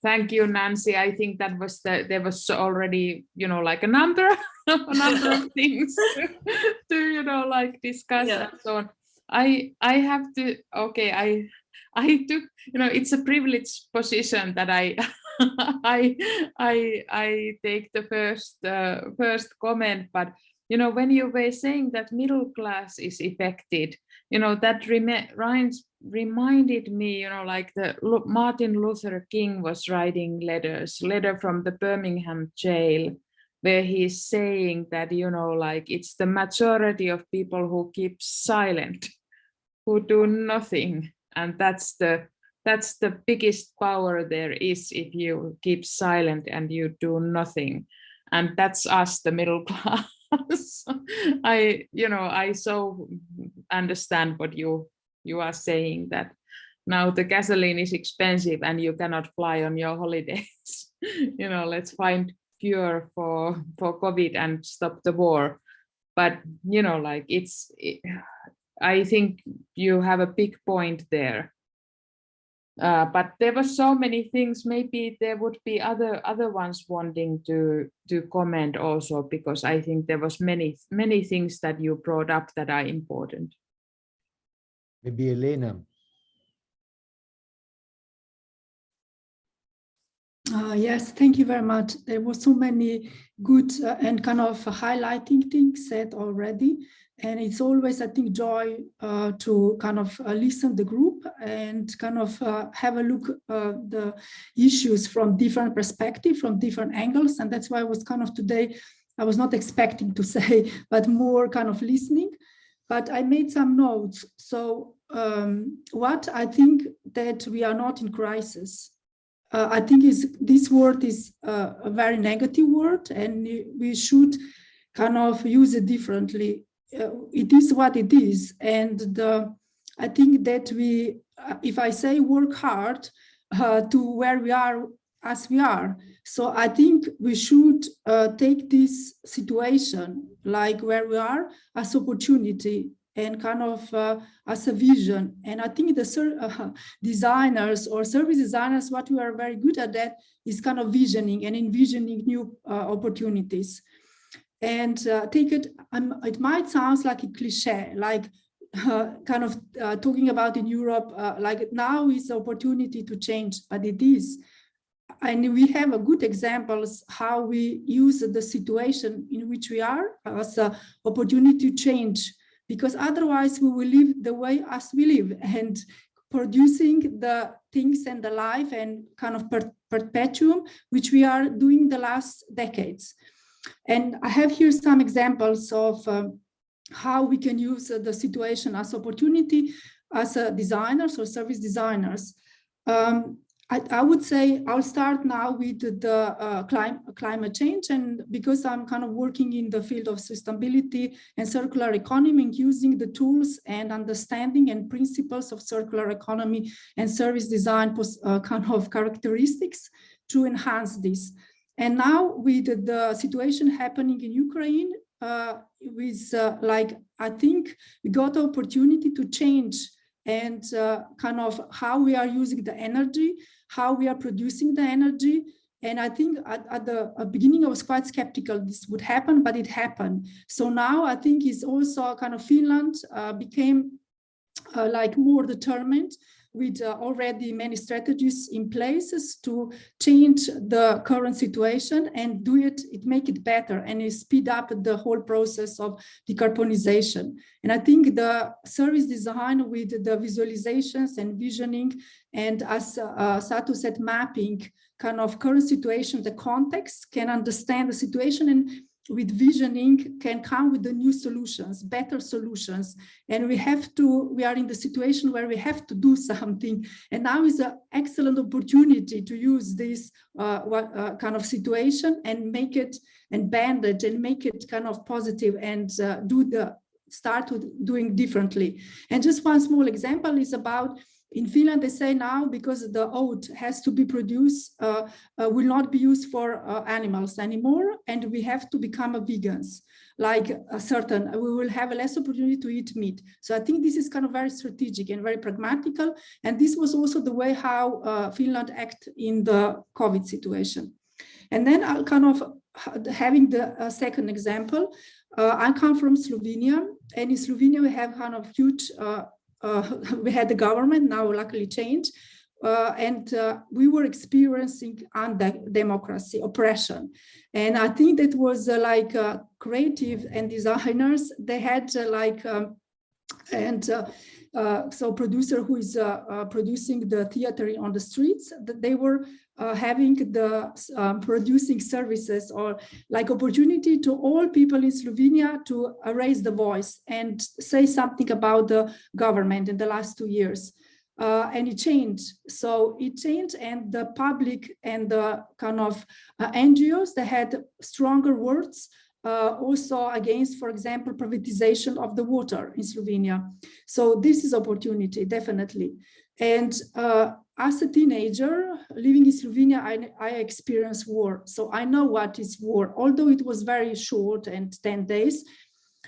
Thank you, Nancy. I think that was there was already, like a number of things to like discuss, yeah, and so on. I have to, okay, I took, it's a privileged position that I take the first comment, but when you were saying that middle class is affected, that reminded me, like Martin Luther King was writing letter from the Birmingham jail, where he's saying that, like it's the majority of people who keep silent, who do nothing, and that's the biggest power there is, if you keep silent and you do nothing, and that's us, the middle class. I so understand what you are saying, that now the gasoline is expensive and you cannot fly on your holidays. Let's find cure for COVID and stop the war. But like I think you have a big point there. But there were so many things. Maybe there would be other ones wanting to comment also, because I think there was many things that you brought up that are important. Maybe Elena. Yes, thank you very much. There were so many good and kind of highlighting things said already. And it's always, I think, joy to kind of listen to the group and kind of have a look at the issues from different perspectives, from different angles. And that's why I was kind of today, I was not expecting to say, but more kind of listening. But I made some notes. So what I think that we are not in crisis. I think this word is a very negative word, and we should kind of use it differently. It is what it is, and I think that if I say work hard to where we are as we are, so I think we should take this situation like where we are as opportunity and kind of as a vision. And I think the designers or service designers, what we are very good at that is kind of visioning and envisioning new opportunities. And take it, it might sound like a cliche, like kind of talking about in Europe, like now is the opportunity to change, but it is. And we have a good examples how we use the situation in which we are as an opportunity to change, because otherwise we will live the way as we live and producing the things and the life and kind of perpetuum, which we are doing the last decades. And I have here some examples of how we can use the situation as opportunity as designers or service designers. I would say I'll start now with the climate change, and because I'm kind of working in the field of sustainability and circular economy, and using the tools and understanding and principles of circular economy and service design kind of characteristics to enhance this. And now with the situation happening in Ukraine, with I think we got the opportunity to change and kind of how we are using the energy, how we are producing the energy. And I think at the beginning, I was quite skeptical this would happen, but it happened. So now I think it's also kind of Finland became like more determined with already many strategies in places to change the current situation and make it better and speed up the whole process of decarbonization. And I think the service design with the visualizations and visioning, and as Satu said, mapping kind of current situation, the context, can understand the situation. with visioning can come with the new solutions, better solutions. And we are in the situation where we have to do something. And now is an excellent opportunity to use this kind of situation and make it and bend it and make it kind of positive and start with doing differently. And just one small example is about, in Finland, they say now, because the oat has to be produced, will not be used for animals anymore, and we have to become vegans. Like we will have less opportunity to eat meat. So I think this is kind of very strategic and very pragmatical. And this was also the way how Finland acted in the COVID situation. And then I'll kind of having the second example. I come from Slovenia, and in Slovenia we have kind of huge. We had the government, now luckily changed, and we were experiencing democracy, oppression. And I think that was creative and designers, they had so producer who is producing the theater on the streets, that they were having the producing services or like opportunity to all people in Slovenia to raise the voice and say something about the government in the last 2 years. And it changed. So it changed, and the public and the kind of NGOs, they had stronger words also against, for example, privatization of the water in Slovenia. So this is opportunity, definitely. And as a teenager living in Slovenia, I experienced war. So I know what is war, although it was very short and 10 days.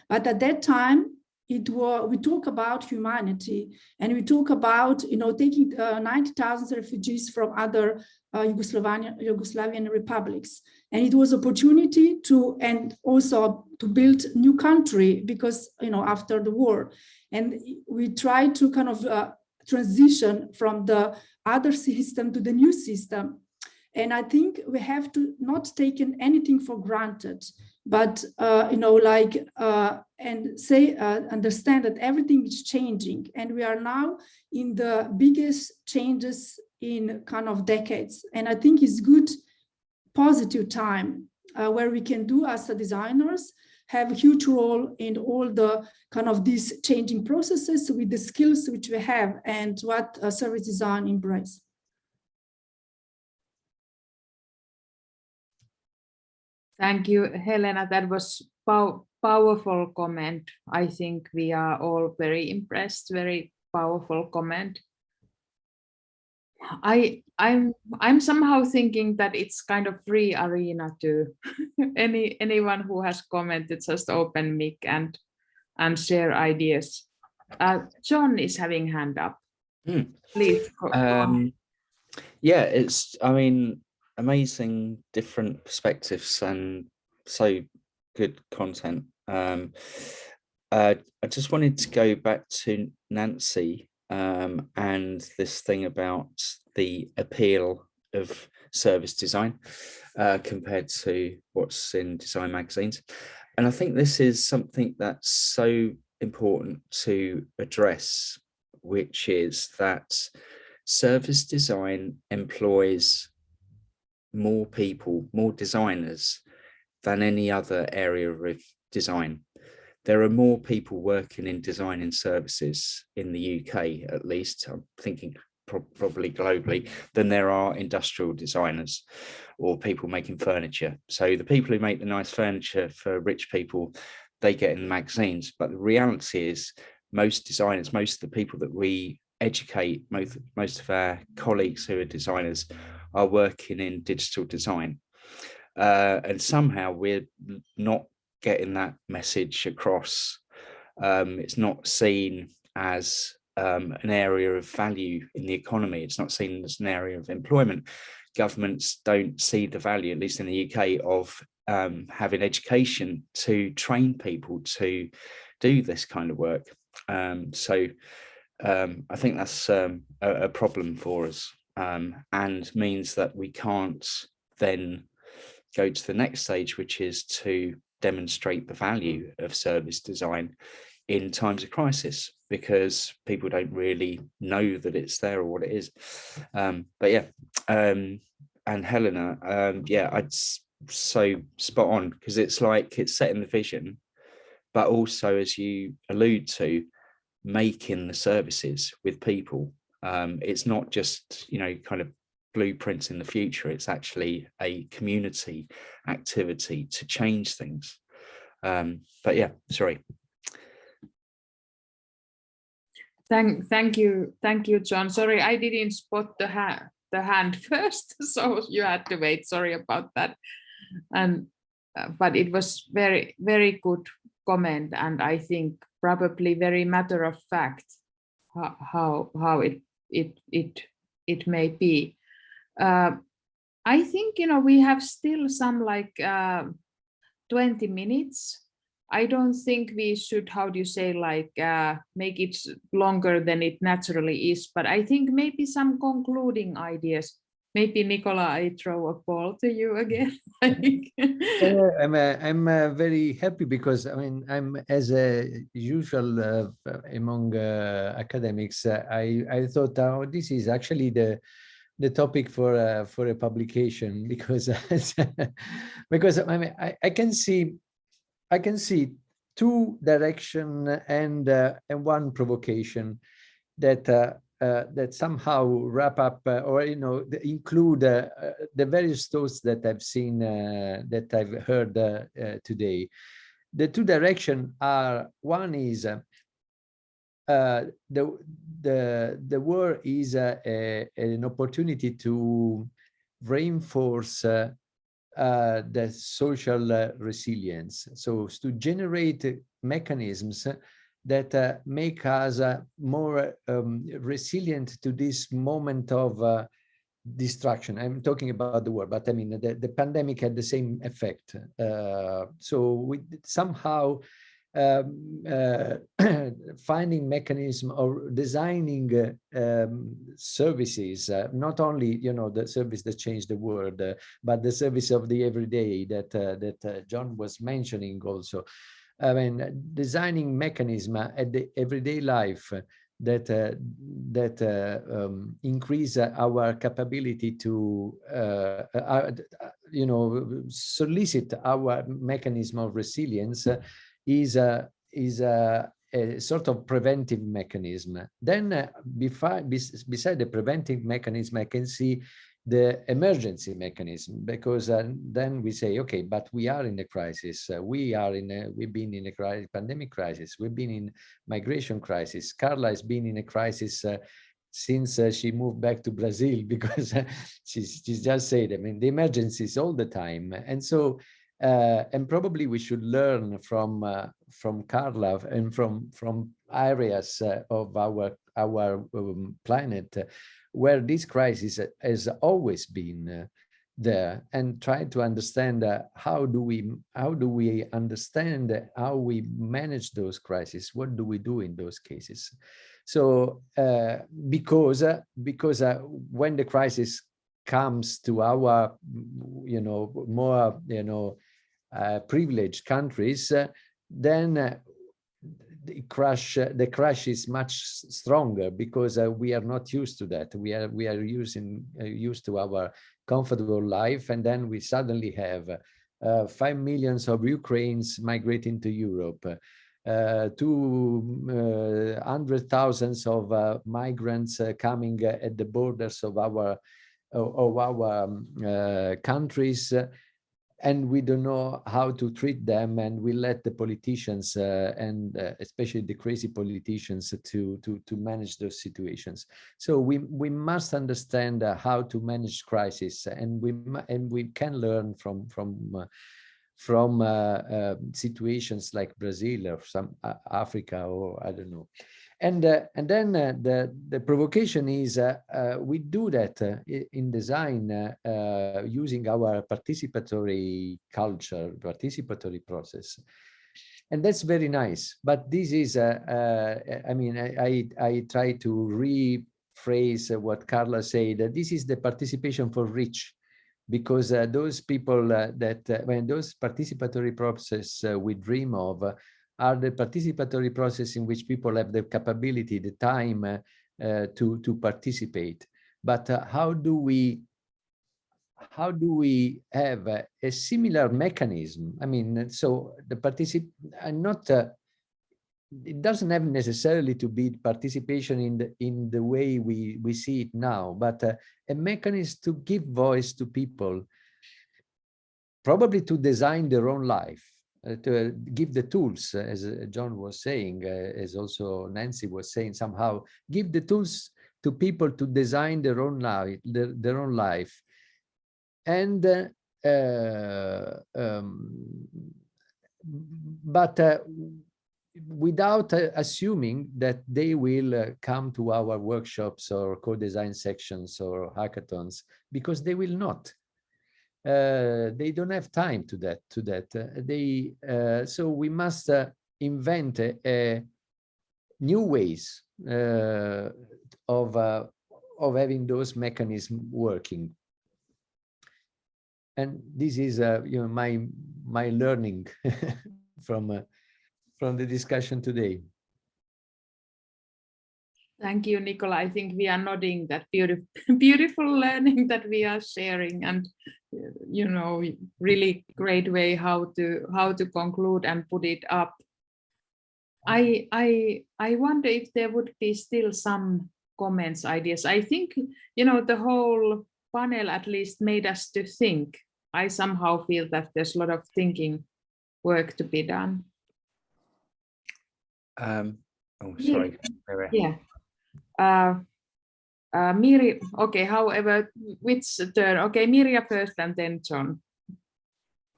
But at that time, we talk about humanity, and we talk about, taking 90,000 refugees from other Yugoslavian republics. And it was opportunity and also to build new country because, after the war. And we try to kind of transition from the other system to the new system. And I think we have to not take anything for granted, but understand that everything is changing, and we are now in the biggest changes in kind of decades. And I think it's good, positive time where we can do as designers have a huge role in all the kind of these changing processes with the skills which we have and what service design embrace. Thank you, Helena. That was powerful comment. I think we are all very impressed. Very powerful comment. I'm somehow thinking that it's kind of free arena to anyone who has commented, just open mic and share ideas. John is having hand up. Please. Yeah, it's amazing different perspectives and so good content. I just wanted to go back to Nancy and this thing about the appeal of service design compared to what's in design magazines. And I think this is something that's so important to address, which is that service design employs more people, more designers than any other area of design. There are more people working in design and services in the UK, at least, I'm thinking probably globally, than there are industrial designers or people making furniture. So the people who make the nice furniture for rich people, they get in the magazines. But the reality is most designers, most of the people that we educate, most of our colleagues who are designers are working in digital design. And somehow we're not getting that message across. It's not seen as an area of value in the economy. It's not seen as an area of employment. Governments don't see the value, at least in the UK, of having education to train people to do this kind of work. So I think that's a problem for us, and means that we can't then go to the next stage, which is to demonstrate the value of service design in times of crisis, because people don't really know that it's there or what it is. But yeah, and Helena, yeah, so spot on, because it's like it's setting the vision, but also, as you allude to, making the services with people. It's not just, you know, kind of blueprints in the future. It's actually a community activity to change things. But yeah, sorry. Thank you, John. Sorry, I didn't spot the hand first, so you had to wait. Sorry about that. And but it was very, very good comment, and I think probably very matter of fact how it may be. I think, you know, we have still some like 20 minutes. I don't think we should, how do you say, like make it longer than it naturally is, but I think maybe some concluding ideas. Maybe Nicola, I throw a ball to you again. I'm very happy because I mean I'm, as usual among academics. I thought, oh, this is actually the topic for a publication, because because I mean I can see two direction and one provocation that that somehow wrap up or, you know, include the various thoughts that I've seen, that I've heard today. The two directions are, one is the war is an opportunity to reinforce the social resilience, so to generate mechanisms that make us more resilient to this moment of destruction. I'm talking about the war, but I mean the pandemic had the same effect. So we somehow finding mechanism or designing services, not only, you know, the service that changed the world, but the service of the everyday that John was mentioning also. I mean, designing mechanism at the everyday life that increase our capability to, you know, solicit our mechanism of resilience is a sort of preventive mechanism. Then beside the preventive mechanism, I can see the emergency mechanism, because then we say, okay, but we are in a crisis. We've been in a pandemic crisis. We've been in migration crisis. Carla has been in a crisis since she moved back to Brazil, because she's just said, I mean, the emergencies all the time. And so, and probably we should learn from Carla and from areas of our planet where this crisis has always been there, and try to understand how do we understand how we manage those crises. What do we do in those cases? So because when the crisis comes to our, you know, more, you know, privileged countries, then the crash is much stronger, because we are not used to that. We are used to our comfortable life, and then we suddenly have 5 million of Ukrainians migrating to Europe, 200,000 of migrants coming at the borders of our countries. And we don't know how to treat them, and we let the politicians and especially the crazy politicians to manage those situations. So we must understand how to manage crisis, and we can learn from situations like Brazil or some Africa, or I don't know. And then the provocation is we do that in design using our participatory culture, participatory process. And that's very nice. But this is, I mean, I try to rephrase what Carla said, that this is the participation for rich, because those people when those participatory process we dream of are the participatory process in which people have the capability, the time to participate. But how do we how do we have a similar mechanism? I mean, so the it doesn't have necessarily to be participation in the way we see it now, but a mechanism to give voice to people, probably to design their own life, to give the tools, as John was saying, as also Nancy was saying, somehow give the tools to people to design their own life, their own life, and but without assuming that they will come to our workshops or co-design sections or hackathons, because they will not. They don't have time to that. So we must invent new ways of having those mechanisms working. And this is you know, my learning from the discussion today. Thank you, Nicola. I think we are nodding that beautiful learning that we are sharing, and you know, really great way how to conclude and put it up. I wonder if there would be still some comments, ideas. I think, you know, the whole panel at least made us to think. I somehow feel that there's a lot of thinking work to be done. Oh, sorry. Yeah. Miri, okay, however, which turn? Okay, Mirja first and then John.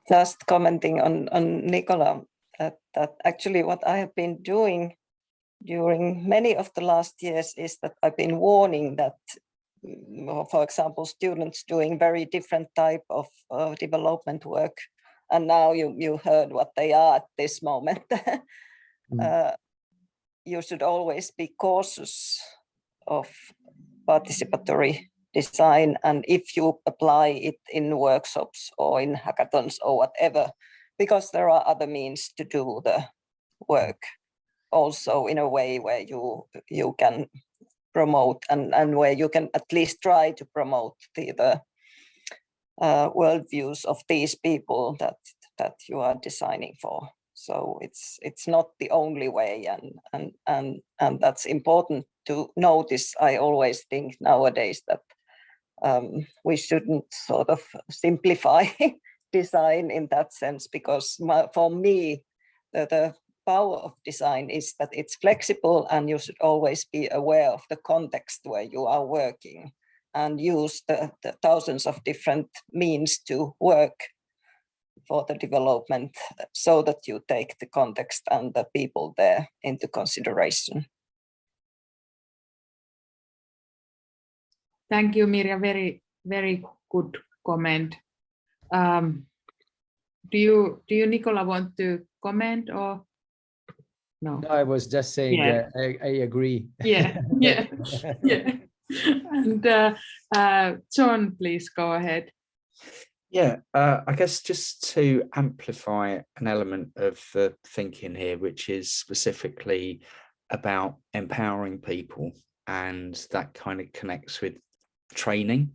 Just commenting on Nicola, that actually what I have been doing during many of the last years is that I've been warning that, for example, students doing very different type of development work, and now you heard what they are at this moment. You should always be cautious of participatory design, and if you apply it in workshops or in hackathons or whatever, because there are other means to do the work also in a way where you can promote and where you can at least try to promote the worldviews of these people that you are designing for. So it's not the only way, and that's important to notice. I always think nowadays that we shouldn't sort of simplify design in that sense, because for me the power of design is that it's flexible, and you should always be aware of the context where you are working and use the thousands of different means to work for the development, so that you take the context and the people there into consideration. Thank you, Mirja. Very, very good comment. Do you, Nicola, want to comment or no? No, I was just saying, Yeah. I agree. Yeah, yeah, yeah. And John, please go ahead. Yeah, I guess just to amplify an element of the thinking here, which is specifically about empowering people, and that kind of connects with training,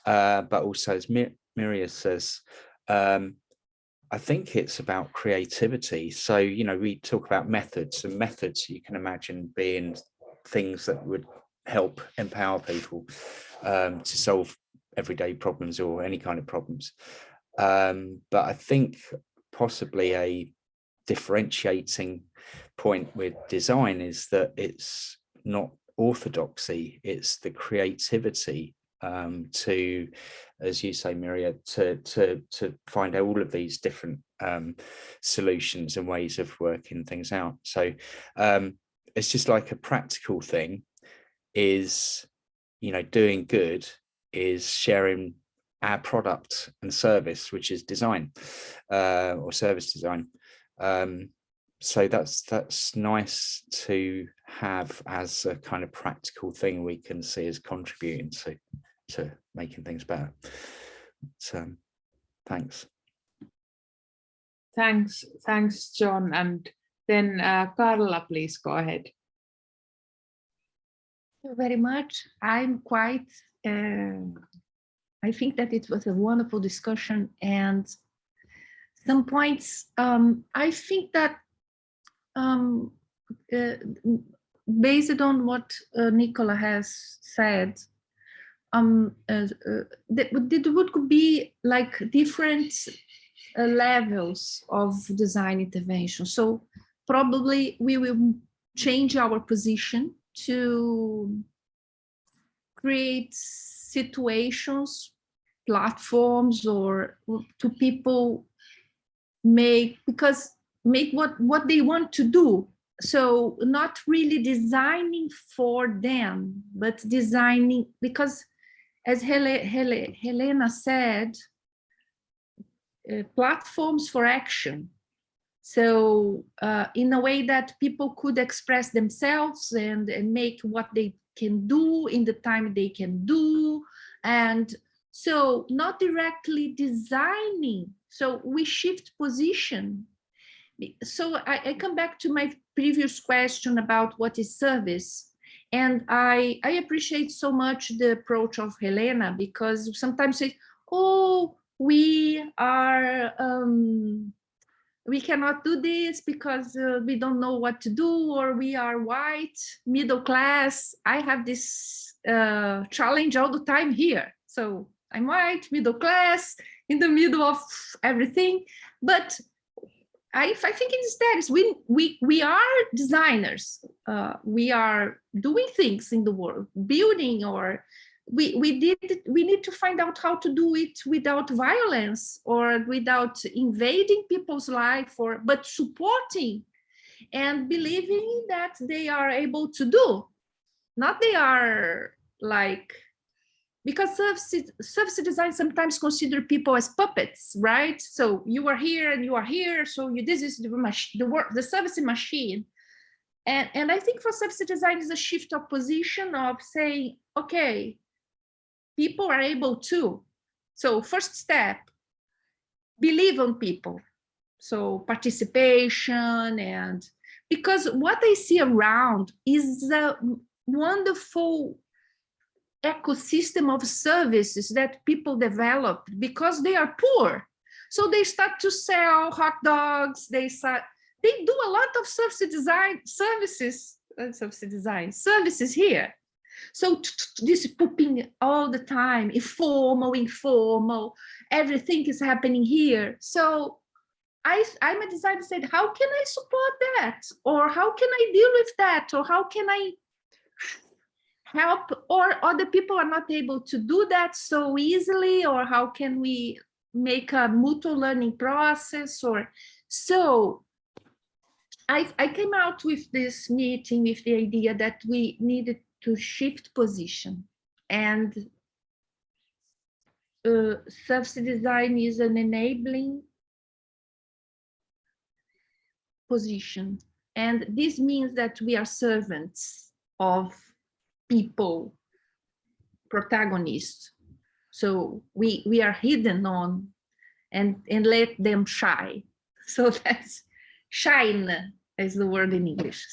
but also, as Mirja says, I think it's about creativity. So, you know, we talk about methods, and methods you can imagine being things that would help empower people to solve everyday problems or any kind of problems. But I think possibly a differentiating point with design is that it's not orthodoxy, it's the creativity to, as you say, Mirja, to find out all of these different solutions and ways of working things out. So it's just like a practical thing is, you know, doing good is sharing our product and service, which is design or service design. So that's nice to have as a kind of practical thing we can see as contributing to making things better. So thanks. Thanks, John. And then Carla, please go ahead. Thank you very much. I'm quite I think that it was a wonderful discussion, and some points, I think that based on what Nicola has said, that could be like different levels of design intervention. So probably we will change our position to create situations, platforms, or to people make what they want to do. So not really designing for them, but designing, because as Helena said, platforms for action. So in a way that people could express themselves and make what they can do in the time they can do. And so not directly designing. So we shift position. So I come back to my previous question about what is service. And I appreciate so much the approach of Helena, because sometimes say, oh, we cannot do this because we don't know what to do, or we are white, middle class. I have this challenge all the time here. So I'm white, middle class, in the middle of everything. But I think instead is we are designers. We are doing things in the world, building, or we need to find out how to do it without violence or without invading people's life, but supporting and believing that they are able to do. Not they are like, because service design sometimes consider people as puppets, right? So you are here and you are here. So this is the service machine. And I think for service design is a shift of position of saying, okay, people are able to. So first step, believe on people. So participation, and because what I see around is a wonderful ecosystem of services that people develop because they are poor. So they start to sell hot dogs. They do a lot of services here. So this pooping all the time, informal, everything is happening here. So I'm a designer said, how can I support that? Or how can I deal with that? Or how can I help? Or other people are not able to do that so easily? Or how can we make a mutual learning process? Or so I came out with this meeting with the idea that we needed to shift position, and service design is an enabling position. And this means that we are servants of people, protagonists. So we are hidden on and let them shine. So that's shine is the word in English.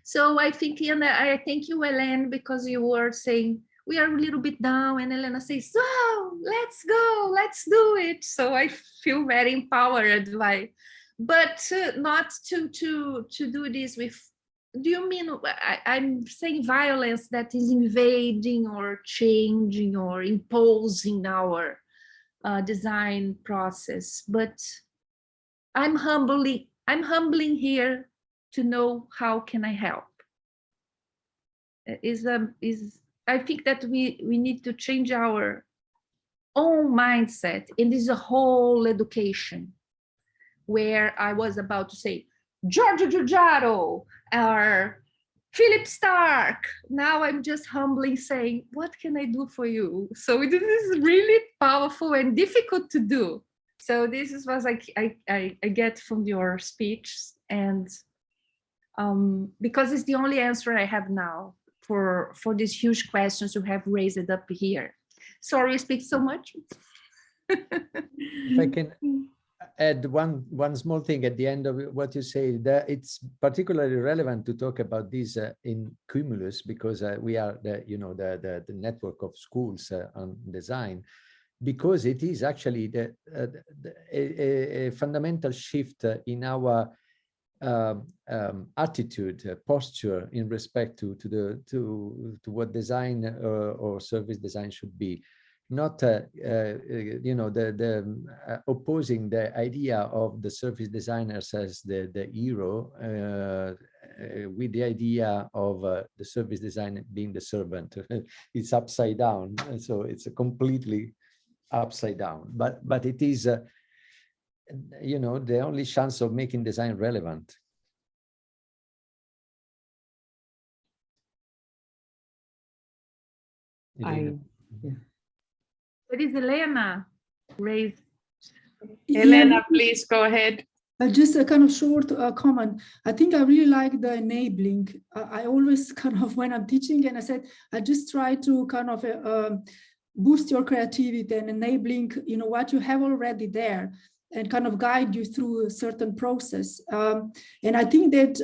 So I think, and I thank you, Helene, because you were saying we are a little bit down, and Elena says, so let's go, let's do it. So I feel very empowered but not to do this with, do you mean, I'm saying violence that is invading or changing or imposing our design process, but I'm humbling here to know how can I help. I think that we need to change our own mindset, and this is a whole education where I was about to say Giorgio Giugiaro or Philip Stark. Now I'm just humbly saying, what can I do for you? So this is really powerful and difficult to do. So this is what I get from your speech, and because it's the only answer I have now for these huge questions you have raised up here. Sorry I speak so much. If add one small thing at the end of what you say, that it's particularly relevant to talk about this in Cumulus, because we are the network of schools on design, because it is actually a fundamental shift in our attitude, posture in respect to what design or service design should be. Not opposing the idea of the service designers as the hero with the idea of the service designer being the servant. It's upside down, so it's a completely upside down. But it is the only chance of making design relevant. There is Elena raised. Elena, please go ahead. Just a kind of short comment. I think I really like the enabling. I always kind of, when I'm teaching, and I said, I just try to kind of boost your creativity and enabling, what you have already there, and kind of guide you through a certain process. And I think that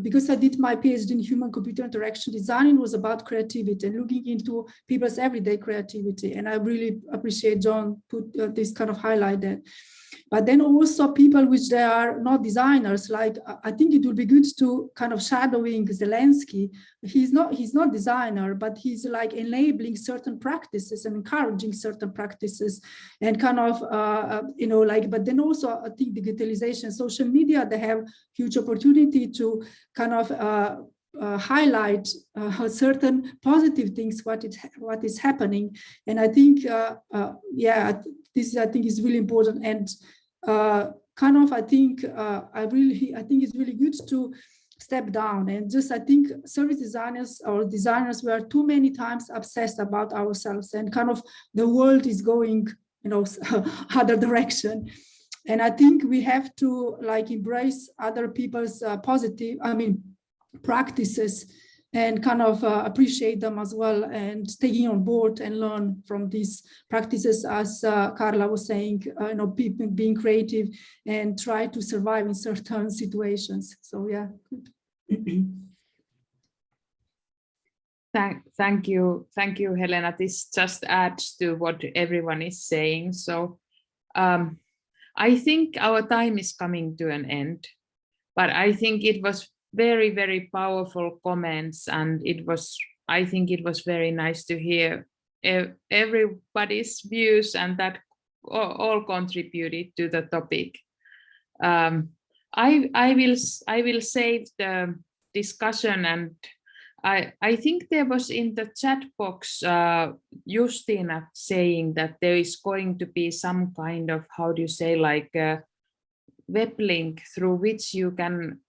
because I did my PhD in human-computer interaction design, it was about creativity and looking into people's everyday creativity. And I really appreciate John put this kind of highlight there. But then also people which they are not designers, like I think it would be good to kind of shadowing Zelensky. He's not designer, but he's like enabling certain practices and encouraging certain practices and kind of, but then also I think digitalization, social media, they have huge opportunity to kind of highlight certain positive things, what is happening. And I think, this I think is really important. And I think it's really good to step down and just, I think service designers or designers were too many times obsessed about ourselves, and kind of the world is going, other direction. And I think we have to like embrace other people's practices and kind of appreciate them as well, and taking on board and learn from these practices, as Carla was saying, people being creative and try to survive in certain situations. So yeah. Thank you, Helena. This just adds to what everyone is saying. So I think our time is coming to an end, but I think it was very, very powerful comments, and I think it was very nice to hear everybody's views, and that all contributed to the topic. I will save the discussion, and I think there was in the chat box Justina saying that there is going to be some kind of, how do you say, like a web link through which you can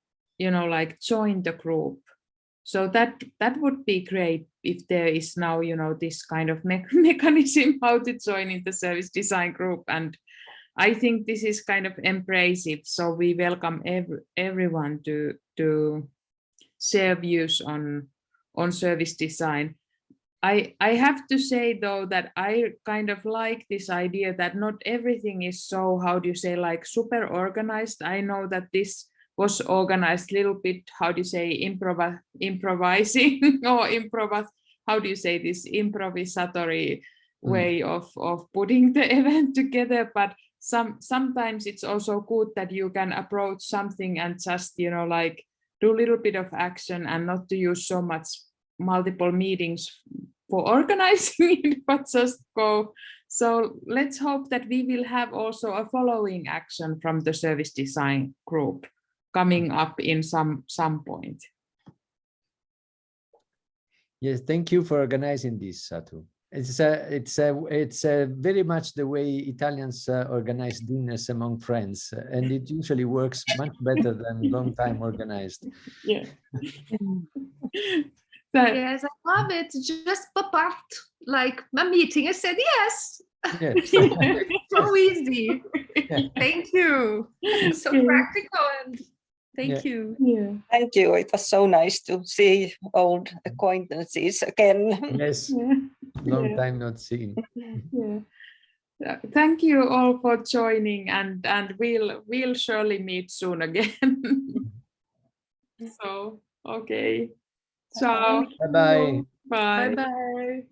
join the group. So that would be great if there is now, this kind of mechanism how to join in the service design group. And I think this is kind of embracive. So we welcome everyone to share views on service design. I have to say though that I kind of like this idea that not everything is so, how do you say, like super organized. I know that this was organized a little bit, how do you say, improvising or how do you say, this improvisatory way of putting the event together. But sometimes it's also good that you can approach something and just, do a little bit of action and not to use so much multiple meetings for organizing it, but just go. So let's hope that we will have also a following action from the service design group coming up in some point. Yes, thank you for organizing this, Satu. It's very much the way Italians organize dinners among friends, and it usually works much better than long time organized. Yeah. Yes, I love it. Just pop out like a meeting. I said yes. Yes. So easy. Yeah. Thank you. So practical, and thank you. Yeah. Thank you. It was so nice to see old acquaintances again. Yes. Yeah. Long time not seen. Yeah. Thank you all for joining, and we'll surely meet soon again. So okay. Ciao. Bye bye. Bye. Bye bye.